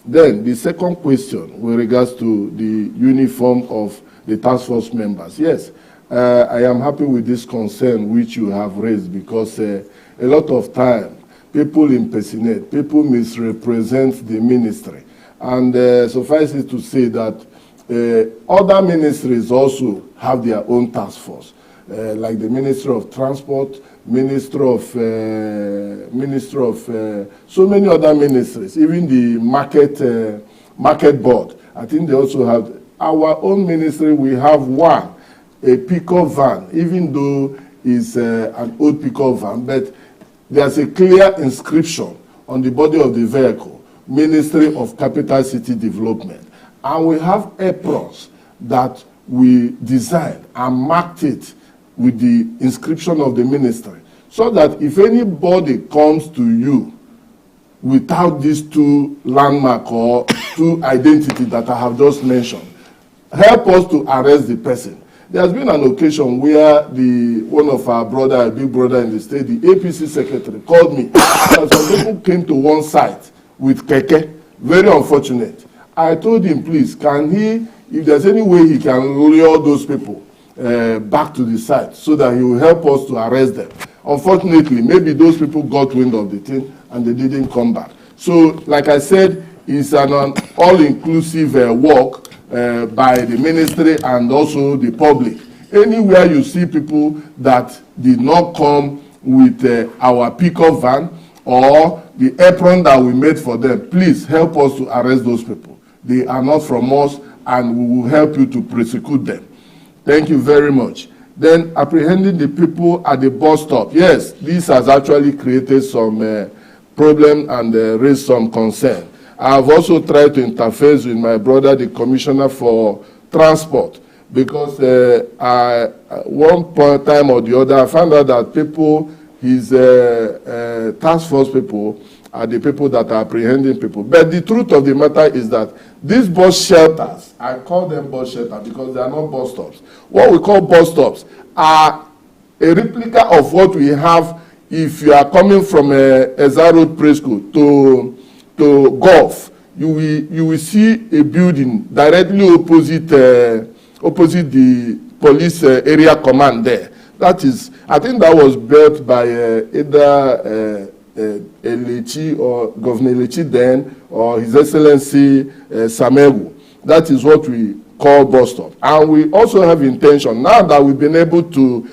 Then the second question with regards to the uniform of the task force members. Yes, I am happy with this concern which you have raised, because a lot of time people impersonate, people misrepresent the ministry. And suffice it to say that other ministries also have their own task force, like the Ministry of Transport, Ministry of so many other ministries, even the market board. I think they also have our own ministry. We have one, a pickup van, even though it's an old pickup van, but there's a clear inscription on the body of the vehicle, Ministry of Capital City Development. And we have aprons that we designed and marked it with the inscription of the ministry, so that if anybody comes to you without these two landmarks or two identities that I have just mentioned, help us to arrest the person. There has been an occasion where one of our brother, a big brother in the state, the APC secretary, called me. And some people came to one site with keke. Very unfortunate. I told him, please, can he, if there's any way he can lure those people back to the site so that he will help us to arrest them. Unfortunately, maybe those people got wind of the thing and they didn't come back. So, like I said, it's an all-inclusive work by the ministry and also the public. Anywhere you see people that did not come with our pickup van or the apron that we made for them, please help us to arrest those people. They are not from us, and we will help you to prosecute them. Thank you very much. Then apprehending the people at the bus stop. Yes, this has actually created some problem and raised some concern. I have also tried to interface with my brother, the Commissioner for Transport, because at one point time or the other, I found out that people, his task force people, are the people that are apprehending people. But the truth of the matter is that these bus shelters, I call them bus shelters because they are not bus stops. What we call bus stops are a replica of what we have if you are coming from Eza Road Preschool to Golf. You will see a building directly opposite the police area command there. That is, I think that was built by either Elechi or Governor Elechi then, or His Excellency Samegu. That is what we call bus stop. And we also have intention, now that we've been able to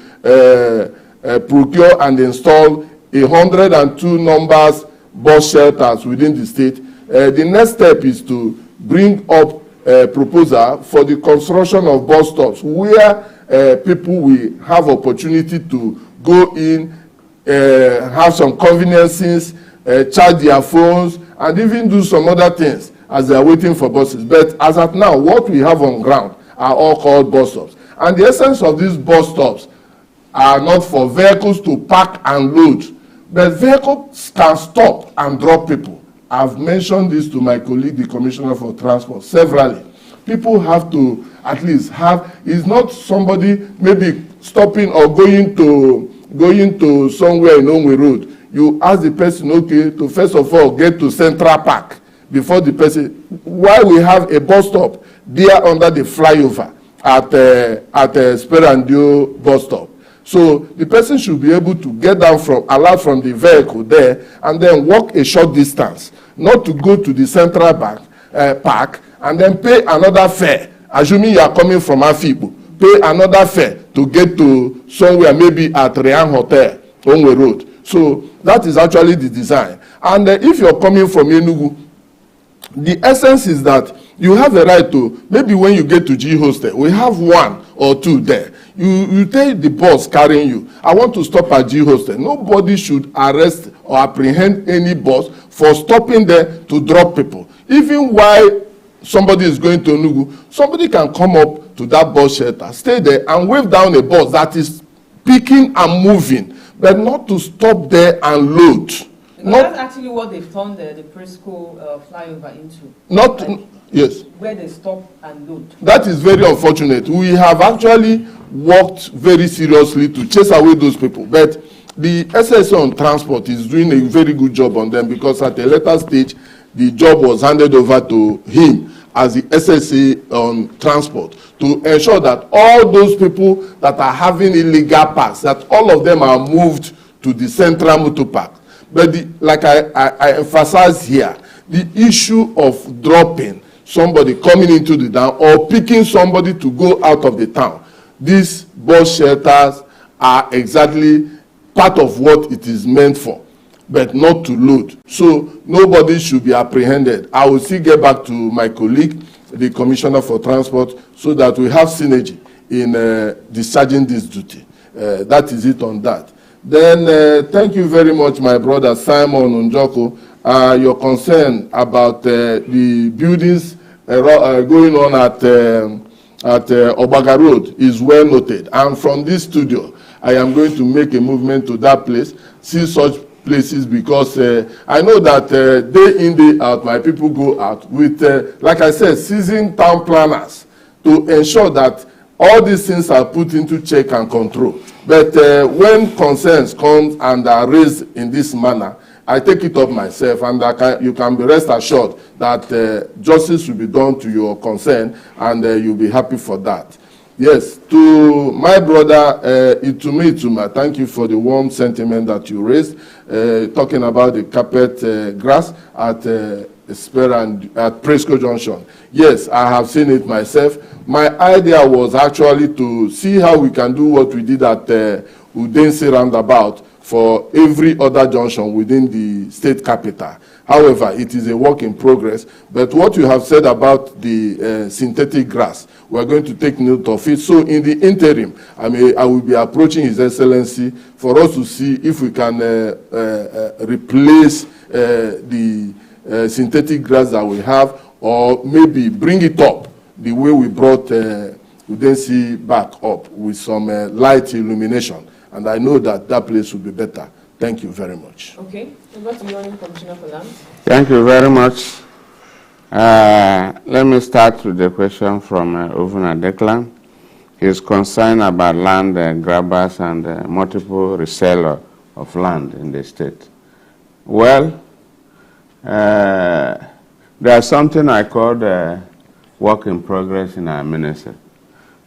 procure and install 102 numbers bus shelters within the state, the next step is to bring up a proposal for the construction of bus stops where people will have opportunity to go in, have some conveniences, charge their phones, and even do some other things as they are waiting for buses. But as at now, what we have on ground are all called bus stops. And the essence of these bus stops are not for vehicles to park and load, but vehicles can stop and drop people. I've mentioned this to my colleague, the Commissioner for Transport, severally. People have to at least have, it's not somebody maybe stopping or going to somewhere in Onwe Road. You ask the person, okay, to first of all get to Central Park before the person, while we have a bus stop there under the flyover at Sperandio bus stop. So the person should be able to get down allowed from the vehicle there and then walk a short distance, not to go to the Central Park and then pay another fare, assuming you are coming from Afibu, pay another fare to get to somewhere, maybe at Rian Hotel, Onwe Road. So that is actually the design. And if you're coming from Enugu, the essence is that you have a right to, maybe when you get to G Hostel, we have one or two there. You take the bus carrying you. I want to stop at G Hostel. Nobody should arrest or apprehend any bus for stopping there to drop people. Even while somebody is going to Enugu, somebody can come up to that bus shelter, stay there and wave down a bus that is picking and moving, but not to stop there and load. That's actually what they've turned the preschool flyover into. Yes. Where they stop and load. That is very unfortunate. We have actually worked very seriously to chase away those people. But the SSA on transport is doing a very good job on them, because at a later stage, the job was handed over to him as the SSA on transport to ensure that all those people that are having illegal parks, that all of them are moved to the Central Motor Park. But like I emphasize here, the issue of dropping somebody coming into the town or picking somebody to go out of the town, these bus shelters are exactly part of what it is meant for, but not to load. So nobody should be apprehended. I will still get back to my colleague, the Commissioner for Transport, so that we have synergy in discharging this duty. That is it on that. Then thank you very much, my brother Simon Njoko. Your concern about the buildings going on at Obaga Road is well noted. And from this studio, I am going to make a movement to that place, see such places, because I know that day in, day out, my people go out with, like I said, seasoned town planners to ensure that all these things are put into check and control. But when concerns come and are raised in this manner, I take it up myself, and you can be rest assured that justice will be done to your concern, and you'll be happy for that. Yes, to my brother Ituma, thank you for the warm sentiment that you raised, talking about the carpet grass at Presco Junction. Yes, I have seen it myself. My idea was actually to see how we can do what we did at Udense Roundabout for every other junction within the state capital. However, it is a work in progress. But what you have said about the synthetic grass, we are going to take note of it. So in the interim, I will be approaching His Excellency for us to see if we can replace the synthetic grass that we have, or maybe bring it up the way we brought Udense back up with some light illumination. And I know that that place will be better. Thank you very much. Okay. Over to you, Commissioner for Land. Thank you very much. Let me start with the question from Ovuna Declan. He's concerned about land grabbers and multiple reseller of land in the state. Well, there's something I call work in progress in our ministry,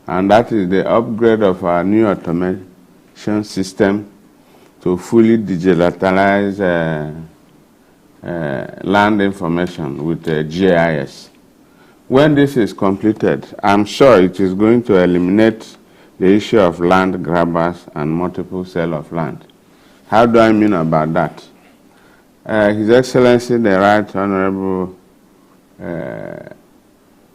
and that is the upgrade of our new automation system to fully digitalize land information with GIS. When this is completed, I'm sure it is going to eliminate the issue of land grabbers and multiple sale of land. How do I mean about that? His Excellency, the Right Honorable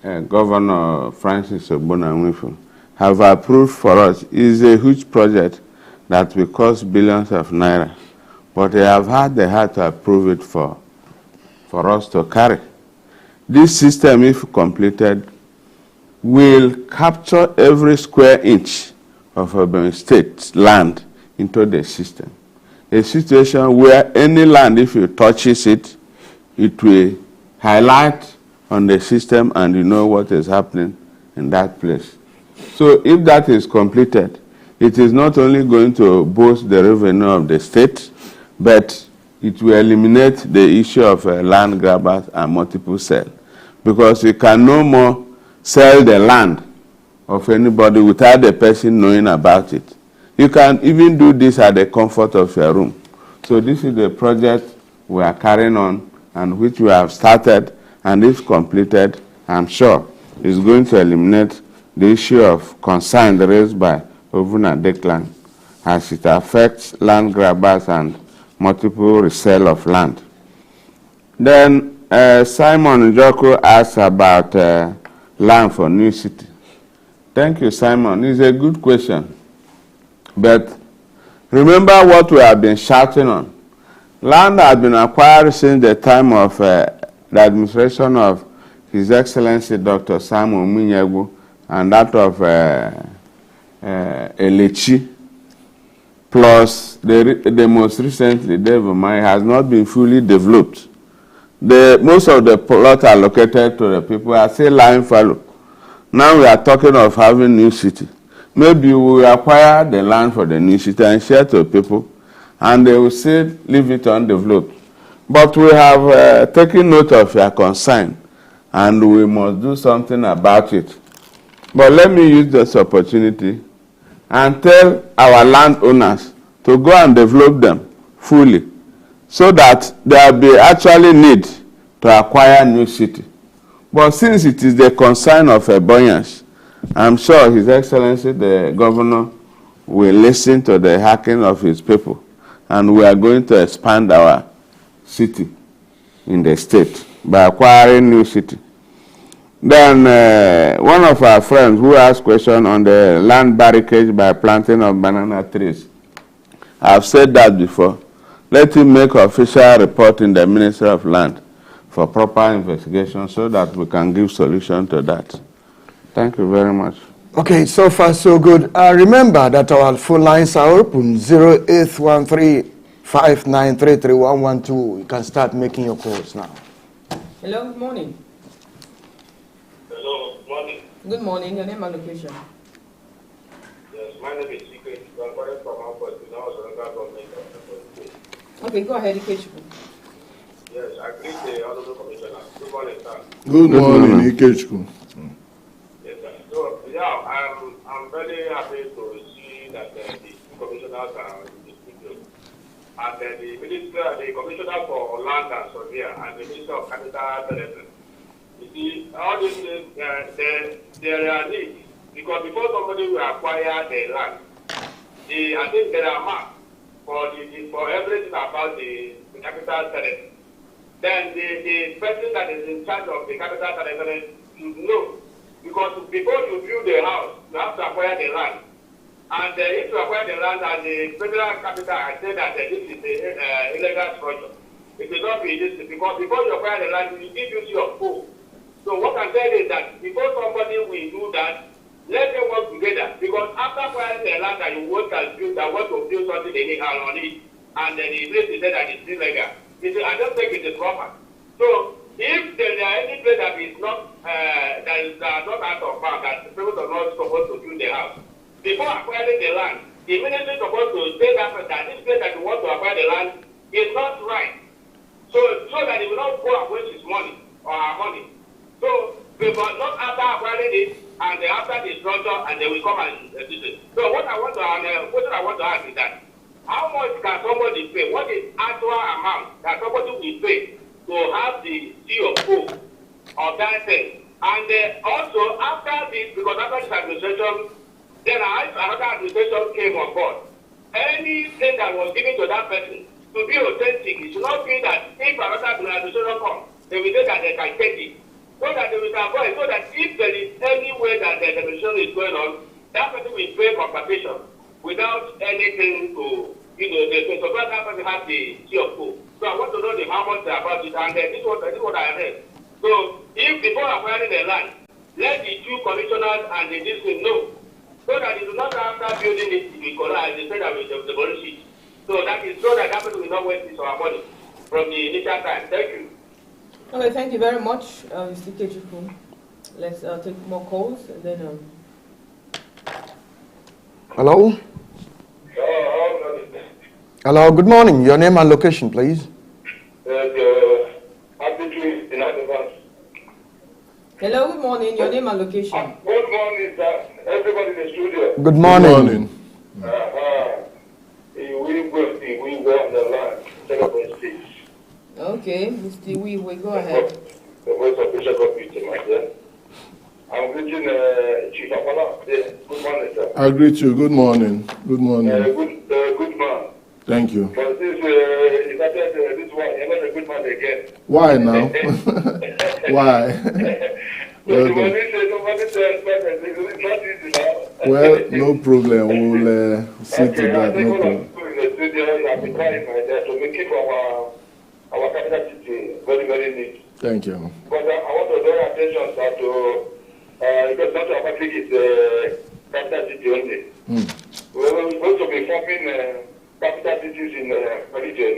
Governor Francis Ogbonna have approved for us. It is a huge project that will cost billions of naira, but they have had the heart to approve it for us to carry. This system, if completed, will capture every square inch of urban state land into the system. A situation where any land, if you touches it, it will highlight on the system and you know what is happening in that place. So if that is completed, it is not only going to boost the revenue of the state, but it will eliminate the issue of land grabbers and multiple sale. Because you can no more sell the land of anybody without the person knowing about it. You can even do this at the comfort of your room. So this is the project we are carrying on and which we have started, and if completed, I'm sure is going to eliminate the issue of concern raised by Ovuna Declan as it affects land grabbers and multiple resale of land. Then Simon Njoko asked about land for New City. Thank you, Simon. It's a good question. But remember what we have been shouting on. Land has been acquired since the time of the administration of His Excellency Dr. Samuel Munyegu and that of Elechi, plus the most recently, Ebonyi, has not been fully developed. Most of the plots are located to the people are still lying fallow. Now we are talking of having New City. Maybe we will acquire the land for the New City and share to people, and they will still leave it undeveloped. But we have taken note of your concern, and we must do something about it. But let me use this opportunity and tell our landowners to go and develop them fully, so that there will be actually need to acquire new city. But since it is the concern of Ebonyans, I'm sure His Excellency the Governor will listen to the hacking of his people, and we are going to expand our city in the state by acquiring new city. Then one of our friends who asked question on the land barricade by planting of banana trees. I've said that before. Let him make official report in the Ministry of Land for proper investigation so that we can give solution to that. Thank you very much. Okay, so far so good. Remember that our phone lines are open, 0813-593-3112. You can start making your calls now. Hello, good morning. Hello, good morning. Good morning, your name and location. Yes, my name is Secret. I'm calling from Alpha, government. Okay, go ahead, Ikechukwu. Yes, I greet the Honorable Commissioner. Good morning, sir. Good morning, Ikechukwu. Yes, sir. So, yeah, I'm very happy to see that the two commissioners are in the studio. And the Minister, the Commissioner for Land and Surveyor, and the Minister of Capital Development. You see, all these things, there are needs. Because before somebody will acquire the land, I think there are maps for everything about the capital territory. Then the person that is in charge of the capital territory should know. Because before you build a house, you have to acquire the land. And if you acquire the land as the federal capital, I say that this is an illegal structure. It will not be this, because before you acquire the land, you need use your phone. So what I'm saying is that before somebody will do that, let them work together. Because after acquiring the land that you want to build something they need on it, and then the place is said that it's illegal, I don't think it is proper. So if there are any place that is not not out of bounds, that people are not supposed to build the house, before acquiring the land, the ministry is supposed to say that this place that you want to acquire the land is not right. So that it will not go and waste his money or our money. So we must not after acquiring it and after the structure and they will come and do it. So what I want to ask is that how much can somebody pay? What is actual amount that somebody will pay to have the CO of that thing? And also after this, because after this administration, then another administration came on board. Anything that was given to that person to be authentic, it should not be that if another administration comes, they will say that they can take it. So that they will avoid, so that if there is any way that the administration is going on, that person will pay compensation without anything to, so that person has the CO. So I want to know how much about it, and this is what I read. So if before acquiring the land, let the two commissioners and the district know, so that it is not after building it, we collide, they say that we demolish it. So that is so that person will not waste our money from the initial time. Thank you. Okay, thank you very much, Mr. Ikechukwu. Let's take more calls and then. Hello? Hello, good morning. Your name and location, please. Hello, good morning. Your name and location. Good morning, sir. Everybody in the studio. Good morning. We want the land, 7.6. Okay, Mr. We go ahead. The voice of Bishop of Peter, my dear. I'm greeting Chief Apala. Good morning, sir. I greet you. Good morning. Good morning. Good man. Thank you. But this one, you're not a good man again. Why now? Why? Well, no problem. We'll see to that. No problem. I've been trying my best to make it our capital city very, very neat. Thank you. But I want to draw attention to because not our public is capital city only. We're going to be forming capital cities in region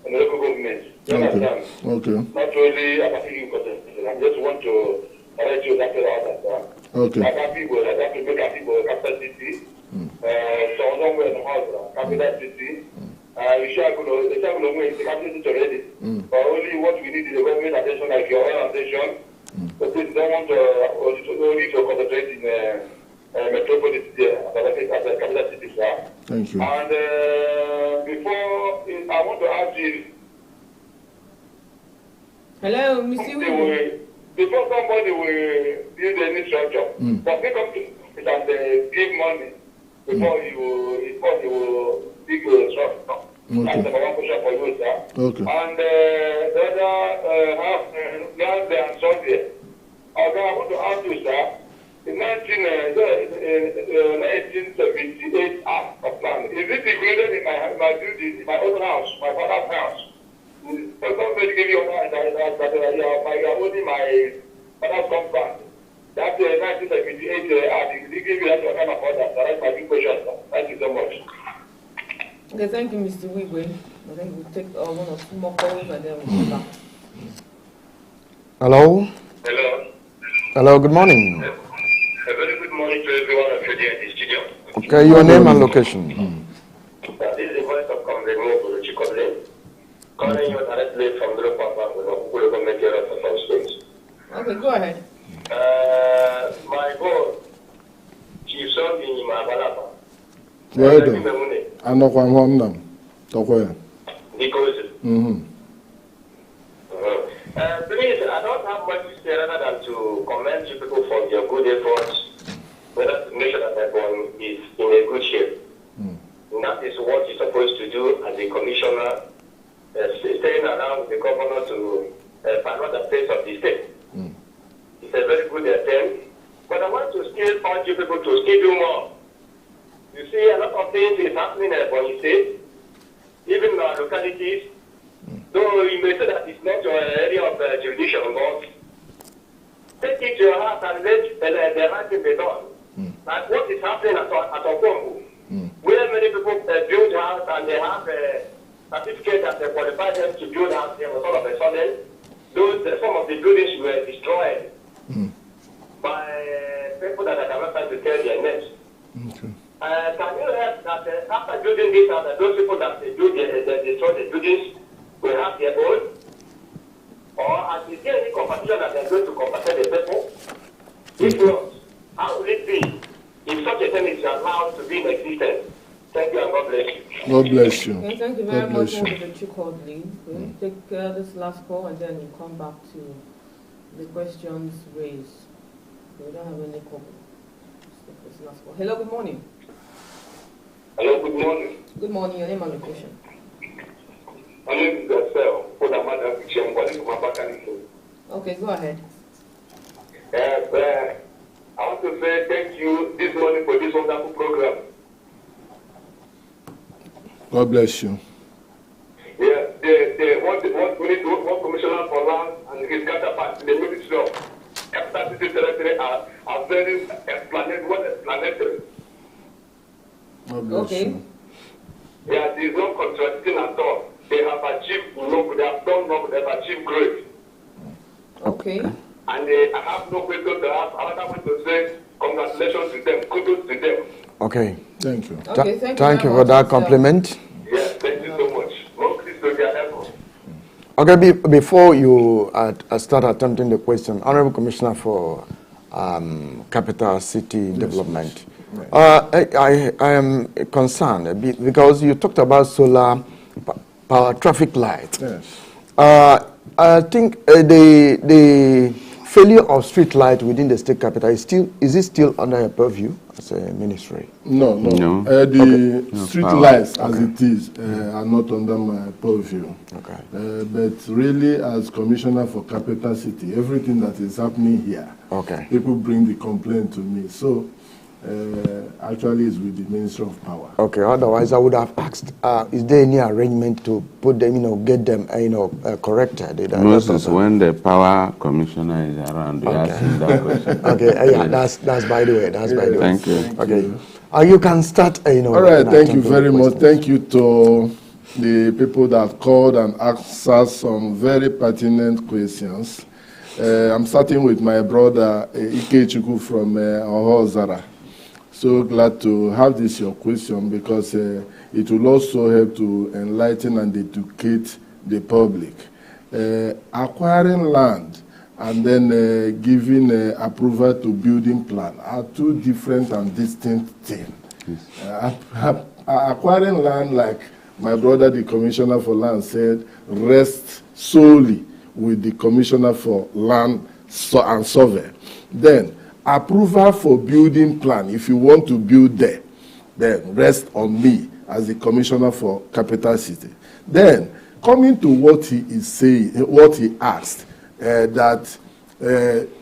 and local governments. You understand? Okay. Not only our people, I just want to direct you that okay. Like people, I have to make a people capital city. So somewhere in the house, capital city. You shall go to the capital city already. But only what we need is a government attention like your own attention. But we don't want to only to concentrate in metropolis there, as a capital city. Thank you. And before, I want to ask you. Hello, Mr. Wigo. Before somebody will build any structure, but they come to it and give money before you will dig a structure. That's the one question for you, sir. Okay. And the other half, land and Sunday. I want to ask you, sir, in 1978 Act of Land, is it included in my duties, in my own house, my father's house? Somebody give you a mind that you are owning my father's compound. That's 1978 Act. They give you that kind of order. That's my big question, sir. Thank you so much. Okay, thank you, Mr. Wigwe. I think we'll take one or two more calls and then we'll come back. Hello? Hello. Hello, good morning. A very good morning to everyone of you here in the studio. Okay, your name and location. This is the voice of Comrade Mogo Chikole, calling you directly from the Papa with a Google Government area for some states. Okay, go ahead. My God, Chief Son in Mabalapa. Well done. I know I'm home now. Because please, I don't have much to say other than to commend you people for your good efforts, whether to make sure that everyone is in a good shape. And that is what you're supposed to do as a commissioner, staying around the governor to find out the face of the state. It's a very good attempt. But I want to still urge you people to still do more. You see, a lot of things is happening in Ebonyi State, even in our localities. Though you may say that it's not your area of jurisdiction, but take it to your heart and let the right thing be done. Like what is happening at Okwombu, where many people build house and they have a certificate that they qualify them to build house here, all of a sudden, some of the buildings were destroyed by people that cannot try to tell their names. Okay. Can you help that after building this house, those people that destroy the buildings will have their own? Or is there any competition that they're going to compensate the people? If not, how will it be if such a thing is allowed to be in existence? Thank you and God bless you. God bless you. Okay, thank you very much for you. the Chikodli. We'll take this last call and then we'll come back to the questions raised. We don't have any call. Let's take this last call. Hello, good morning. Hello, good morning. Good morning, your name and location. My name is Gasel. I'm calling from Abakaliki. Okay, go ahead. I want to say thank you this morning for this wonderful program. God bless you. Yeah, we need one commissioner for land and his counterpart in the Ministry of Capital City Territory are very explanatory. God bless Okay. you. Yeah, there is no contradiction at all. They have achieved noble, they have done noble, they have achieved great. Okay. And I have no question to ask. Another way to say congratulations to them, kudos to them. Okay. Thank you. Okay, Thank you for that compliment. Yes, thank you so much. More Christ to their effort. Okay, before you start attempting the question, Honorable Commissioner for Capital City Development, I am concerned a bit because you talked about solar power traffic light. Yes. I think the failure of street light within the state capital is it still under your purview as a ministry? No. The street lights as it is are not under my purview. Okay. But really, as Commissioner for Capital City, everything that is happening here, people bring the complaint to me. So actually it's with the Ministry of Power. Okay, otherwise I would have asked, is there any arrangement to put them, get them, corrected? Moses, when the Power Commissioner is around, you ask him that question. Okay, yeah, that's by the way. That's by the way. Thank you. Okay, you can start. All right, thank you very much. Thank you to the people that called and asked us some very pertinent questions. I'm starting with my brother Ikechukwu from Ohozara. So glad to have this your question because it will also help to enlighten and educate the public. Acquiring land and then giving approval to building plan are two different and distinct things. Acquiring land, like my brother, the Commissioner for Land, said, rests solely with the Commissioner for Land and Survey. Then, approval for building plan. If you want to build there, then rest on me as the Commissioner for Capital City. Then, coming to what he is saying, what he asked, that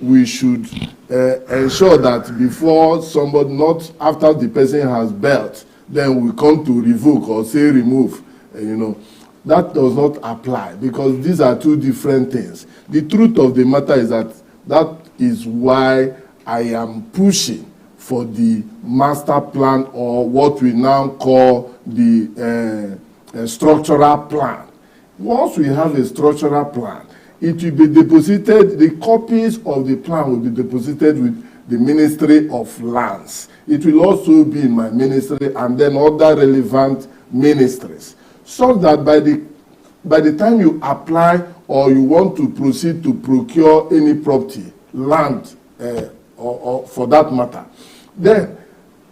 we should ensure that before somebody, not after the person has built, then we come to revoke or say remove, you know, that does not apply because these are two different things. The truth of the matter is that that is why I am pushing for the master plan, or what we now call the structural plan. Once we have a structural plan, it will be deposited, the copies of the plan will be deposited with the Ministry of Lands. It will also be in my ministry and then other relevant ministries, so that by the time you apply or you want to proceed to procure any property, land, or for that matter, then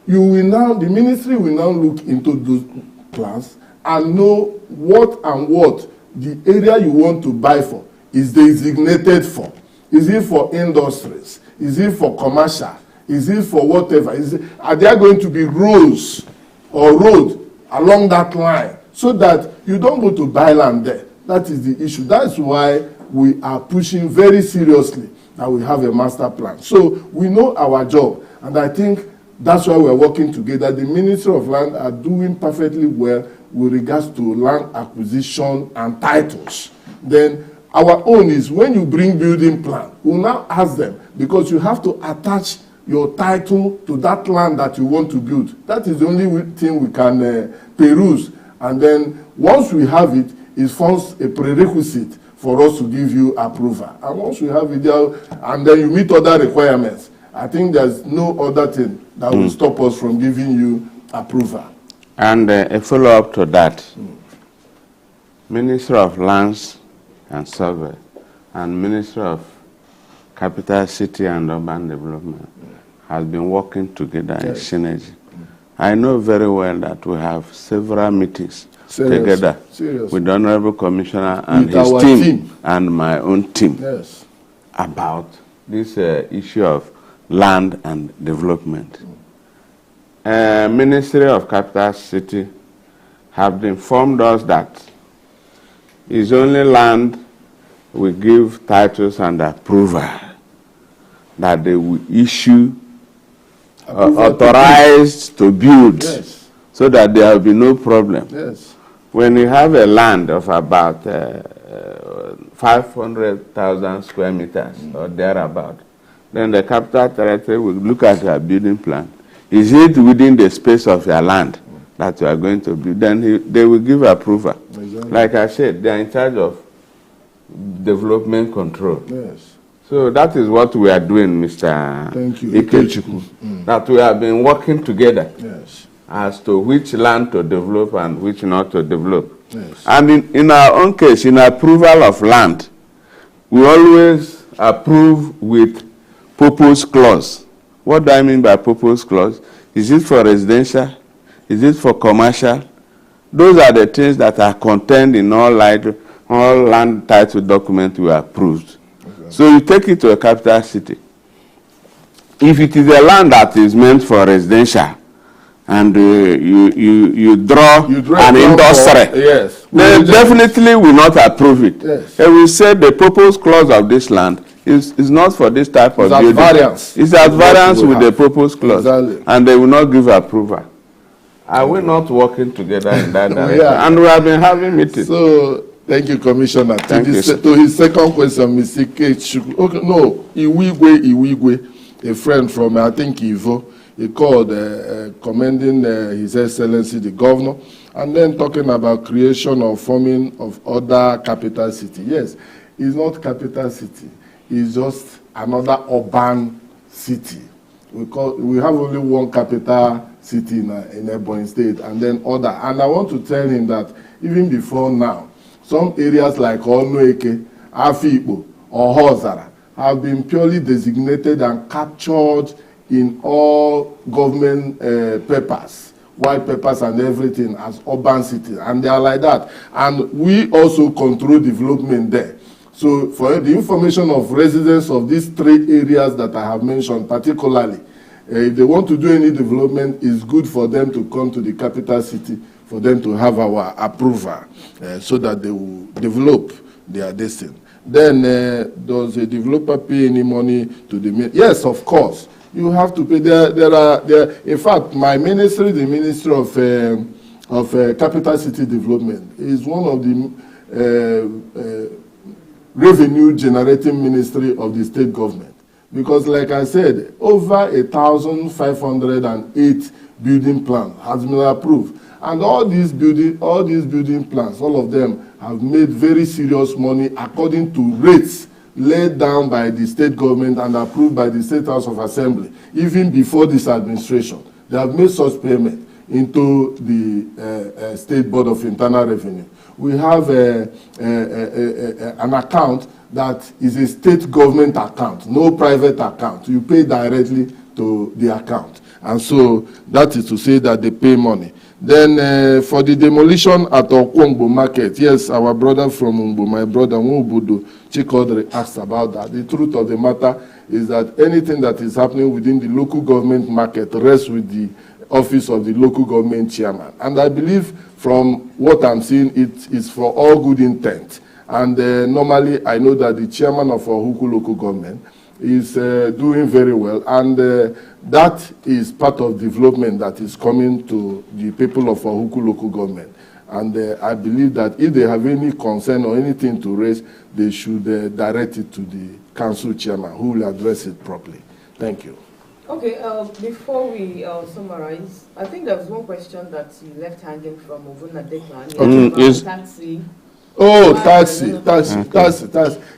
you will now, the ministry will now look into those plans and know what the area you want to buy for is designated for. Is it for industries? Is it for commercial? Is it for whatever? Are there going to be roads or road along that line so that you don't go to buy land there? That is the issue. That's why we are pushing very seriously that we have a master plan. So we know our job, and I think that's why we're working together. The Ministry of Land are doing perfectly well with regards to land acquisition and titles. Then our own is when you bring building plan, we'll now ask them, because you have to attach your title to that land that you want to build. That is the only thing we can peruse. And then once we have it, it forms a prerequisite for us to give you approval. And once we have it there, and then you meet other requirements, I think there's no other thing that will stop us from giving you approval. And a follow-up to that, Ministry of Lands and Survey and Ministry of Capital City and Urban Development has been working together in synergy. I know very well that we have several meetings together with the Honorable Commissioner and his team and my own team about this issue of land and development. Ministry of Capital City have informed us that it's only land we give titles and approval that they will issue authorized to build, so that there will be no problem. When you have a land of about 500,000 square meters or thereabout, then the Capital Territory will look at your building plan. Is it within the space of your land that you are going to build? Then they will give approval. Like I said, they are in charge of development control. So that is what we are doing, Mr. Ikechukwu. That we have been working together as to which land to develop and which not to develop. And in our own case, in approval of land, we always approve with purpose clause. What do I mean by purpose clause? Is it for residential? Is it for commercial? Those are the things that are contained in all land title documents we approved. So you take it to a capital city. If it is a land that is meant for residential, and you draw an industry, then definitely will not approve it. And we said the purpose clause of this land is not for this type of building. It's at variance with the purpose clause, and they will not give approval. Are we not working together in that direction? And we have been having meetings. So, thank you, Commissioner. To his second question, Mr. Ikechukwu. Okay, no, Iwigwe, a friend from, I think, Ivo, he called commending His Excellency the Governor, and then talking about creation or forming of other capital city. Yes, it's not capital city. It's just another urban city. We have only one capital city in Ebonyi State, and then other. And I want to tell him that even before now, some areas like Onueke, Afikpo, or Hozara have been purely designated and captured in all government papers, white papers and everything as urban cities. And they are like that. And we also control development there. So for the information of residents of these 3 areas that I have mentioned particularly, if they want to do any development, it's good for them to come to the capital city for them to have our approval so that they will develop their destiny. Then does a developer pay any money to the... Yes, of course. You have to pay. In fact, my ministry, the Ministry of Capital City Development, is one of the revenue generating ministry of the state government. Because like I said, over 1,508 building plans has been approved. And all these building plans, all of them have made very serious money according to rates laid down by the state government and approved by the State House of Assembly, even before this administration. They have made such payment into the State Board of Internal Revenue. We have an account that is a state government account, no private account. You pay directly to the account. And so that is to say that they pay money. Then for the demolition at Okwongbo Market, yes, our brother from Umbo, my brother Nwubudu Chikodre asked about that. The truth of the matter is that anything that is happening within the local government market rests with the office of the local government chairman. And I believe from what I'm seeing, it is for all good intent. And normally I know that the chairman of Ohuku local government is doing very well. And that is part of development that is coming to the people of Ohuku local government. And I believe that if they have any concern or anything to raise, they should direct it to the council chairman who will address it properly. Thank you. Okay, before we summarize, I think there was one question that you left hanging from Ovuna Deklan. Yes. Taxi. Oh, taxi.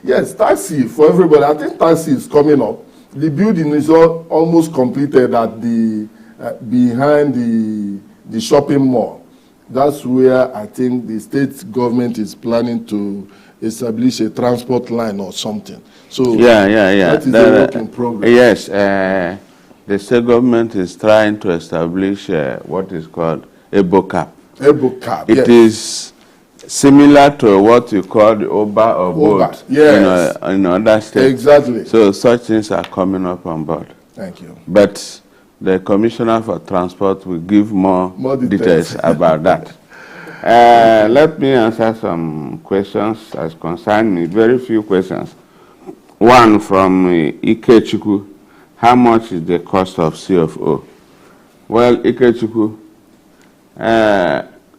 Yes, taxi for everybody. I think taxi is coming up. The building is almost completed at the behind the shopping mall. That's where I think the state government is planning to establish a transport line or something. So yeah. That is a work in progress. Yes, the state government is trying to establish what is called EBBC. EBBC, It is similar to what you call the Oba or boat yes. in other states. Exactly. So such things are coming up on board. Thank you. But the Commissioner for Transport will give more details about that. Let me answer some questions as concern me. Very few questions. One from Ikechukwu. How much is the cost of CFO? Well, Ikechukwu,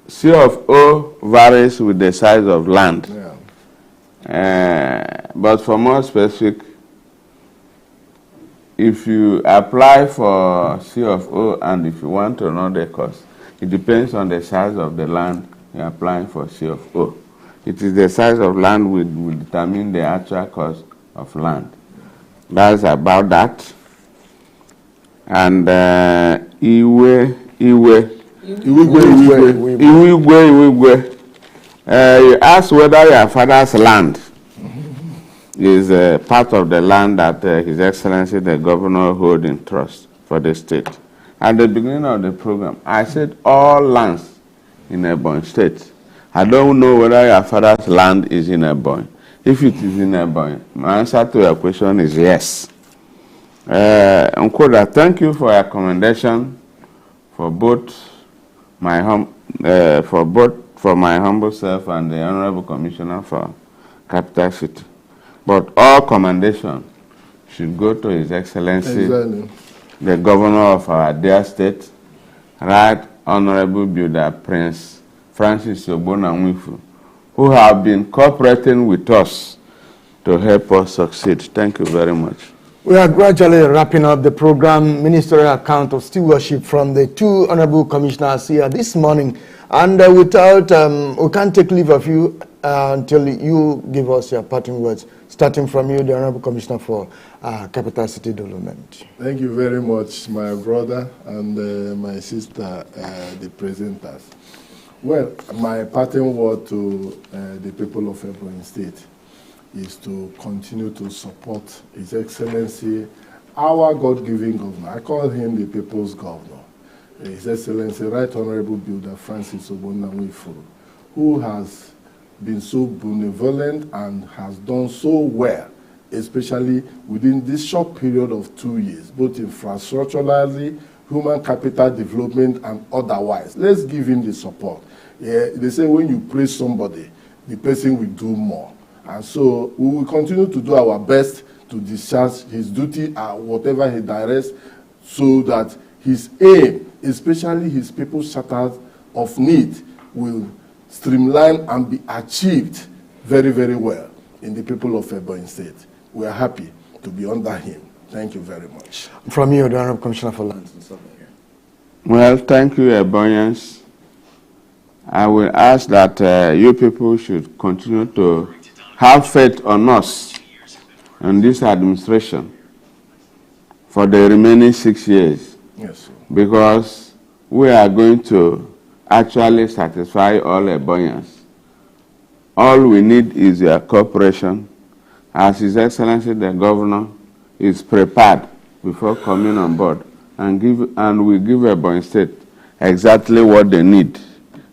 CFO varies with the size of land. Yeah. But for more specific, if you apply for CFO and if you want to know the cost, it depends on the size of the land you're applying for CFO. It is the size of land will determine the actual cost of land. That's about that. And Iwigwe. You asked whether your father's land is part of the land that His Excellency the Governor holds in trust for the state. At the beginning of the program, I said all lands in Ebonyi State. I don't know whether your father's land is in Ebonyi. If it is in Ebonyi, my answer to your question is yes. Nkoda, thank you for your commendation for both my humble self and the Honorable Commissioner for Capital City. But all commendation should go to His Excellency, the Governor of our dear state, Right Honorable Builder Prince Francis Ogbonna-Nwifuru, who have been cooperating with us to help us succeed. Thank you very much. We are gradually wrapping up the program. Ministerial account of stewardship from the two honorable commissioners here this morning. And we can't take leave of you until you give us your parting words, starting from you, the Honorable Commissioner for Capital City Development. Thank you very much, my brother and my sister, the presenters. Well, my parting word to the people of Ebonyi State is to continue to support His Excellency, our God-given governor. I call him the people's governor. His Excellency, Right Honorable Builder Francis Ogbonna-Nwifuru, who has been so benevolent and has done so well, especially within this short period of 2 years, both infrastructurally, human capital development, and otherwise. Let's give him the support. Yeah, they say when you praise somebody, the person will do more. And so we will continue to do our best to discharge his duty at whatever he directs, so that his aim, especially his people's charters of need, will streamline and be achieved very, very well in the people of Ebonyi State. We are happy to be under him. Thank you very much. From you, the Honorable Commissioner for Lands and Survey. Well, thank you, Ebonyans. I will ask that you people should continue to have faith on us and this administration for the remaining 6 years. Yes, sir. Because we are going to actually satisfy all Ebonyans. All we need is your cooperation, as His Excellency the Governor is prepared before coming on board, and we give Ebonyi State exactly what they need,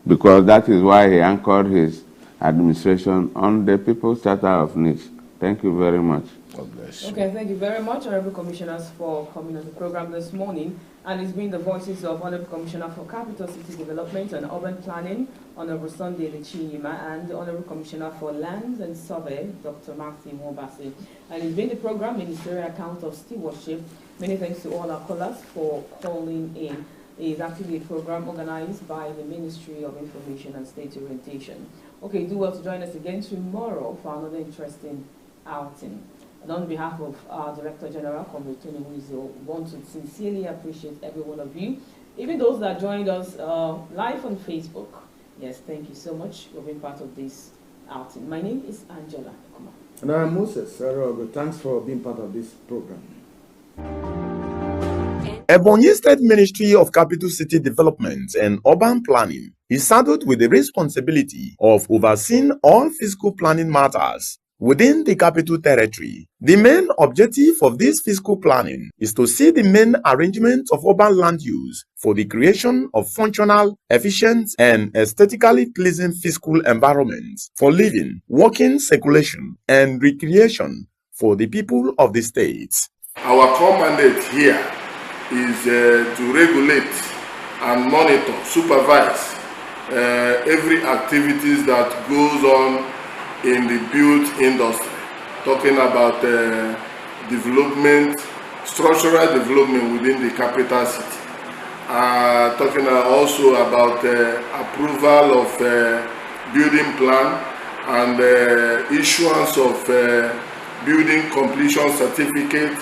because that is why he anchored his administration on the people's charter of needs. Thank you very much. God bless you. Okay, thank you very much, Honorable Commissioners, for coming on the program this morning. And it's been the voices of Honorable Commissioner for Capital City Development and Urban Planning, Honorable Sunday Lechinyima, and the Honorable Commissioner for Lands and Survey, Dr. Matthew Mobasi. And it's been the program, Ministerial Account of Stewardship. Many thanks to all our callers for calling in. It is actually a program organized by the Ministry of Information and State Orientation. Okay, do well to join us again tomorrow for another interesting outing. And on behalf of our Director General, Comrade Tony Wizo, want to sincerely appreciate every one of you, even those that joined us live on Facebook. Yes, thank you so much for being part of this outing. My name is Angela. And I'm Moses Sarogo. Thanks for being part of this program. Ebonyi State Ministry of Capital City Development and Urban Planning is saddled with the responsibility of overseeing all fiscal planning matters within the Capital Territory. The main objective of this fiscal planning is to see the main arrangement of urban land use for the creation of functional, efficient, and aesthetically pleasing fiscal environments for living, working, circulation, and recreation for the people of the state. Our core mandate here is to regulate and monitor, supervise every activities that goes on in the built industry, talking about development, structural development within the capital city, talking also about approval of building plan and issuance of building completion certificate,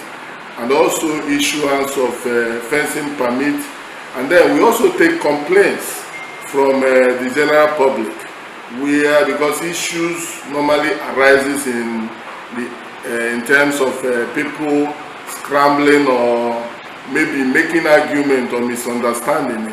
and also issuance of fencing permit. And then we also take complaints from the general public, where because issues normally arises in terms of people scrambling or maybe making argument or misunderstanding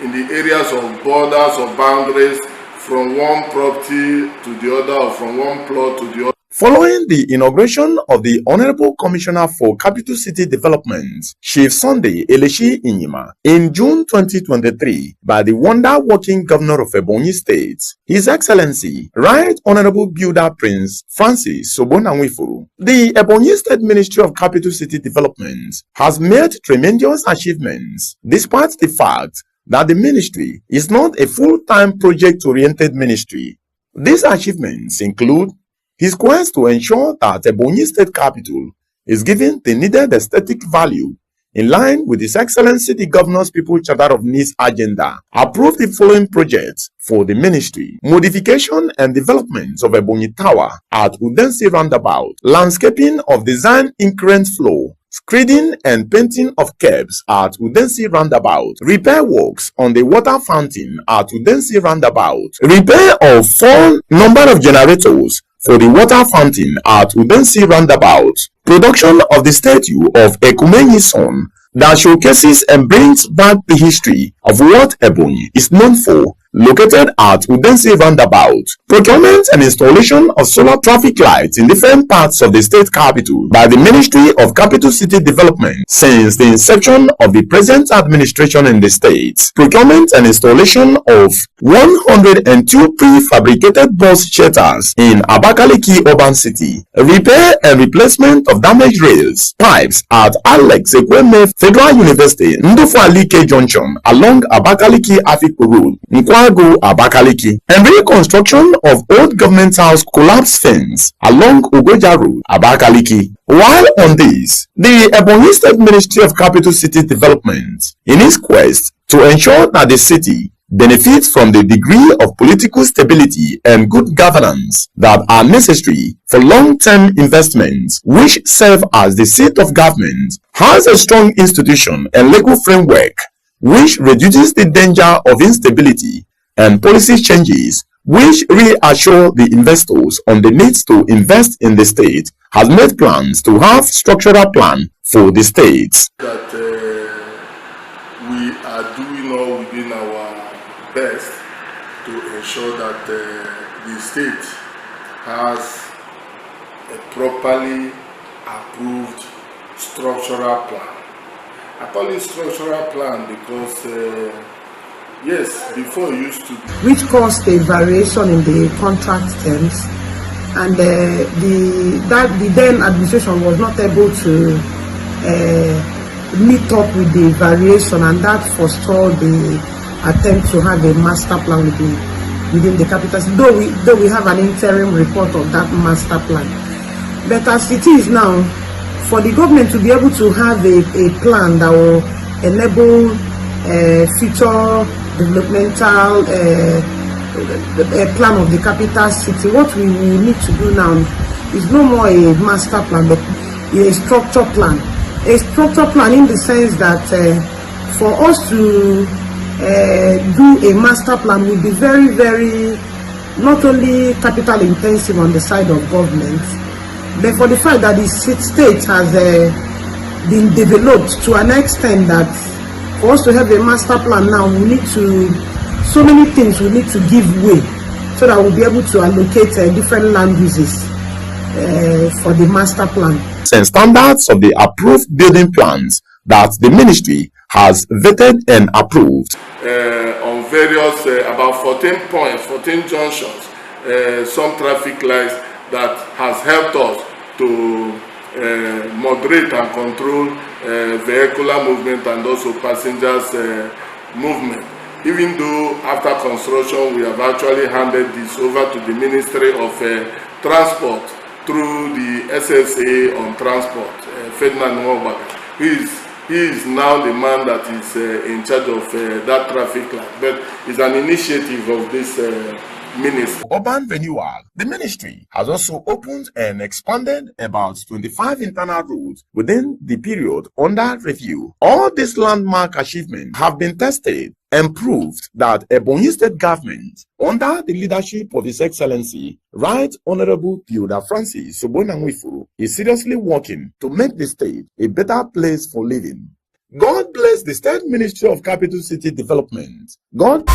in the areas of borders or boundaries from one property to the other or from one plot to the other. Following the inauguration of the Honorable Commissioner for Capital City Development, Chief Sunday Lechinyima, in June 2023 by the wonder-working Governor of Ebonyi State, His Excellency, Right Honorable Builder Prince Francis Sobonanwifuru, the Ebonyi State Ministry of Capital City Development has made tremendous achievements, despite the fact that the ministry is not a full-time project-oriented ministry. These achievements include his quest to ensure that Ebonyi State Capital is given the needed aesthetic value in line with His Excellency the Governor's People Charter of Needs agenda. Approved the following projects for the ministry: modification and development of Ebonyi Tower at Udensi Roundabout, landscaping of design increment flow, screeding and painting of curbs at Udensi Roundabout, repair works on the water fountain at Udensi Roundabout, repair of 4 number of generators for the water fountain at Udensi Roundabout, production of the statue of Ekumenyi's son that showcases and brings back the history of what Ebonyi is known for, located at Udensi Roundabout. Procurement and installation of solar traffic lights in different parts of the state capital by the Ministry of Capital City Development since the inception of the present administration in the state. Procurement and installation of 102 prefabricated bus shelters in Abakaliki Urban City. Repair and replacement of damaged rails, pipes at Alex Ekweme Federal University, Ndufualike Junction along Abakaliki Afikpo Road, Nkwago Abakaliki, and reconstruction of old government house collapse fence along Ugoja Road, Abakaliki. While on this, the Ebonyi State Ministry of Capital City Development, in its quest to ensure that the city benefits from the degree of political stability and good governance that are necessary for long-term investments which serve as the seat of government, has a strong institution and legal framework which reduces the danger of instability and policy changes which reassure the investors on the need to invest in the state, has made plans to have structural plan for the states. That we are doing all within our best to ensure that the state has a properly approved structural plan. I call it structural plan because yes, before it used to be, which caused a variation in the contract terms, and the then administration was not able to meet up with the variation, and that forestalled the attempt to have a master plan within the capital city. Though we have an interim report of that master plan, but as it is now, for the government to be able to have a plan that will enable future developmental plan of the capital city, what we will need to do now is no more a master plan, but a structure plan. A structure plan in the sense that for us to do a master plan will be very, very not only capital intensive on the side of government, but for the fact that the state has been developed to an extent that for us to have a master plan now, we need to, so many things we need to give way so that we'll be able to allocate different land uses for the master plan. And standards of the approved building plans that the ministry has vetted and approved. On various, about 14 points, 14 junctions, some traffic lights that has helped us to moderate and control vehicular movement and also passengers movement. Even though after construction we have actually handed this over to the Ministry of Transport through the SSA on transport, Ferdinand Nwobaga. He is now the man that is in charge of that traffic light, but it's an initiative of this ministry. Urban renewal. The ministry has also opened and expanded about 25 internal roads within the period under review. All these landmark achievements have been tested and proved that Ebonyi State government, under the leadership of His Excellency, Right Honorable Theodore Francis Sobonanwifuru, is seriously working to make the state a better place for living. God bless the State Ministry of Capital City Development. God